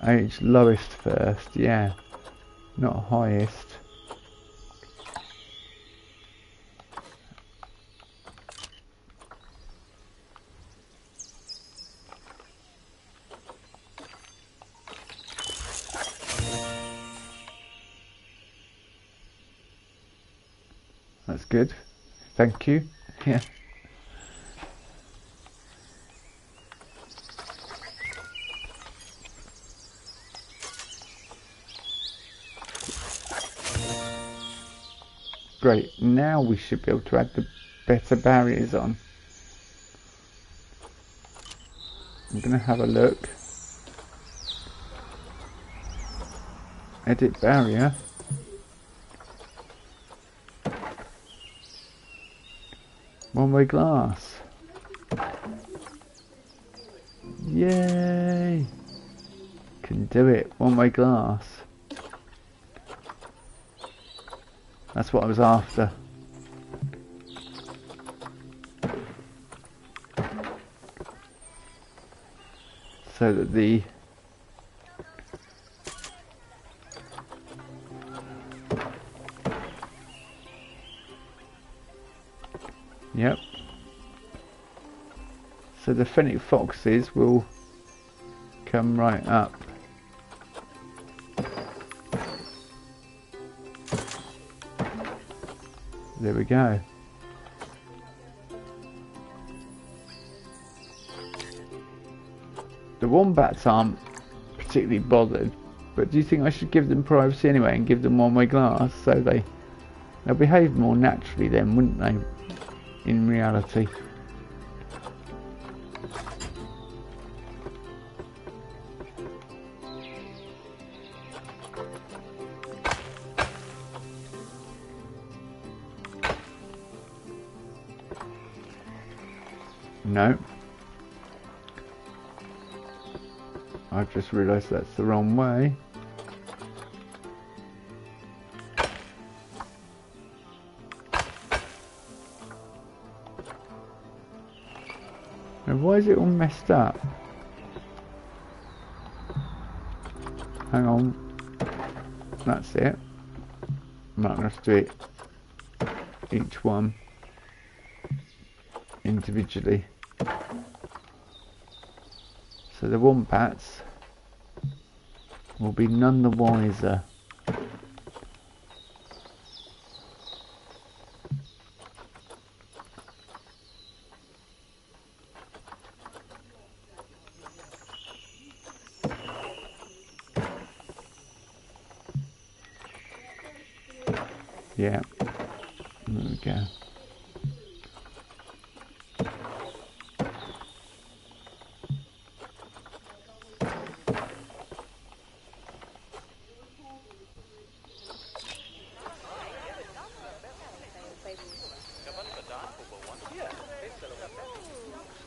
age lowest first, yeah, not highest. That's good. Thank you. Yeah. Great. Now we should be able to add the better barriers on. I'm going to have a look. Edit barrier. One-way glass. Yay! Can do it. One-way glass. That's what I was after. So that the yep. So the fennec foxes will come right up. There we go. The wombats aren't particularly bothered, but do you think I should give them privacy anyway and give them one-way glass so they'll behave more naturally then, wouldn't they, in reality? No. I've just realised that's the wrong way. And why is it all messed up? Hang on. That's it. I'm not going to do it each one individually. So the wombats will be none the wiser. Yeah, there we go.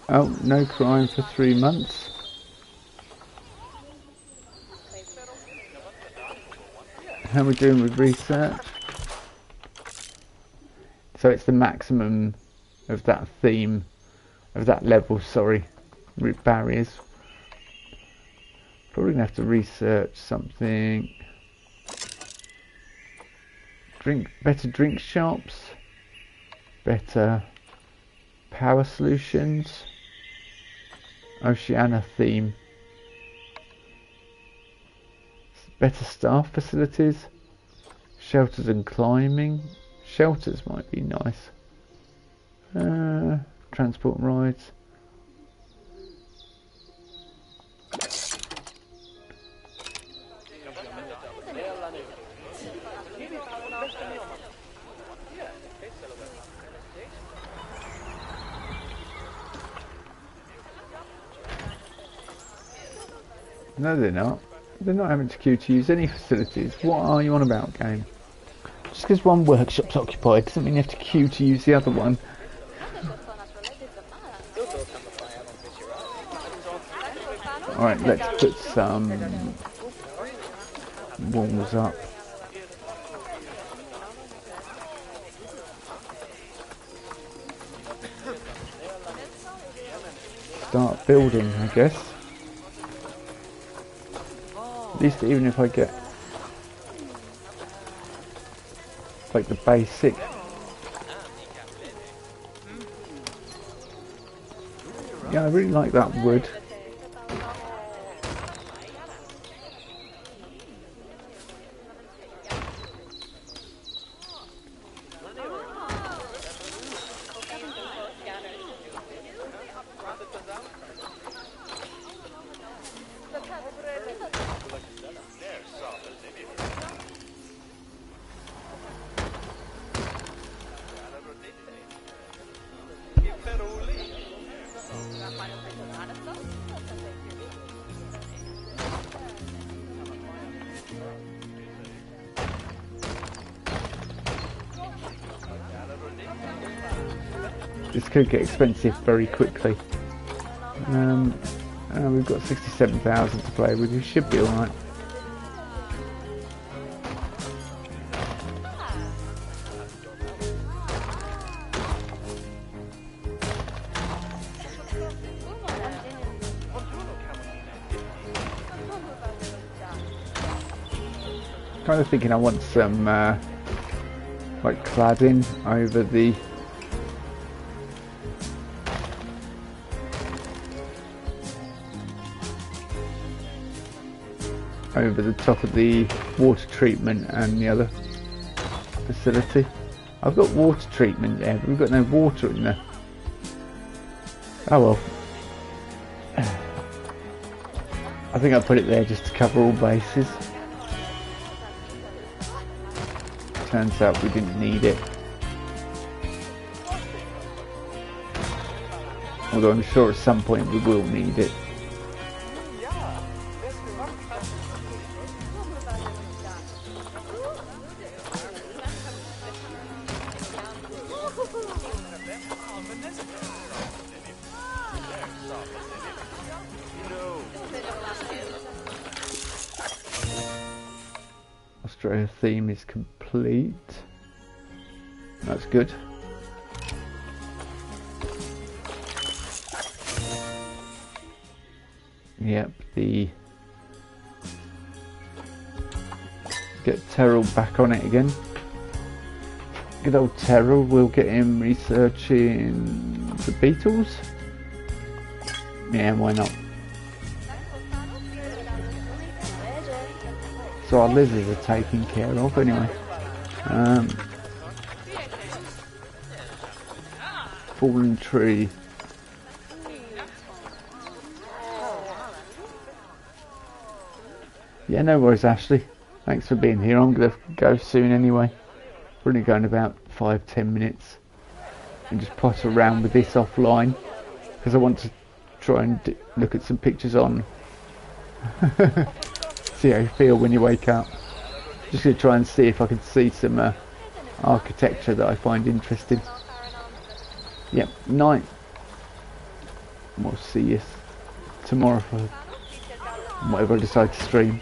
Oh, no crime for 3 months. How are we doing with research? So it's the maximum of that theme, of that level, sorry, root barriers. Probably gonna have to research something. Better drink shops, better power solutions, Oceania theme, better staff facilities, shelters and climbing. Shelters might be nice. Transport rides. No, they're not. They're not having to queue to use any facilities. What are you on about, game? Just because one workshop's occupied doesn't mean you have to queue to use the other one. Alright, let's put some walls up. Start building, I guess. At least even if I get like the basic. Yeah, I really like that wood. This could get expensive very quickly. We've got 67,000 to play with. We should be alright. Kind of thinking I want some like cladding over the top of the water treatment and the other facility. I've got water treatment there, but we've got no water in there. Oh well. I think I put it there just to cover all bases. Turns out we didn't need it. Although I'm sure at some point we will need it. Australia theme is complete. That's good. Yep, get Terrell back on it again. Good old Terrell, we'll get him researching the beetles. Yeah, why not? So our lizards are taken care of anyway. Fallen tree. Yeah, no worries, Ashley. Thanks for being here. I'm going to go soon anyway. We're only going about 5-10 minutes. And just potter around with this offline. Because I want to try and look at some pictures on. See how you feel when you wake up. Just going to try and see if I can see some architecture that I find interesting. Yep, night. We'll see you tomorrow for whatever I decide to stream.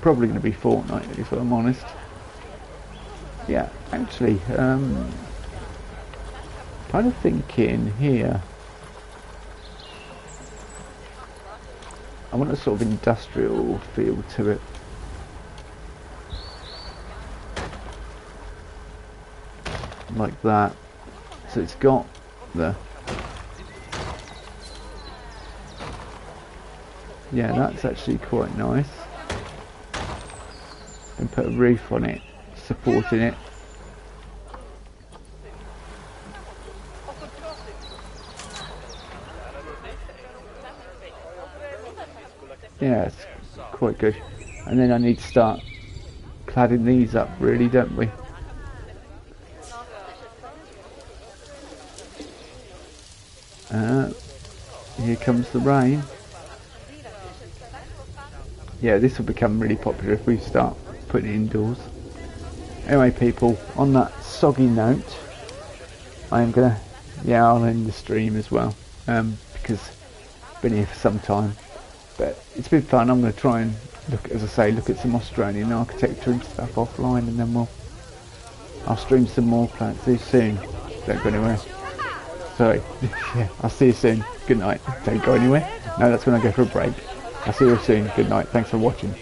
Probably going to be fortnightly if I'm honest. Yeah, actually, kind of thinking here. I want a sort of industrial feel to it. Like that. So it's got the... Yeah, that's actually quite nice. And put a roof on it, supporting it. Yeah, it's quite good. And then I need to start cladding these up really, don't we? Here comes the rain. Yeah, this will become really popular if we start putting it indoors. Anyway people, on that soggy note, I am gonna, I'll end the stream as well, because I've been here for some time. But it's been fun. I'm going to try and look, as I say, look at some Australian architecture and stuff offline, and then I'll stream some more plants. See you soon. Don't go anywhere. Sorry. Yeah, I'll see you soon. Good night. Don't go anywhere. No, that's when I go for a break. I'll see you soon. Good night. Thanks for watching.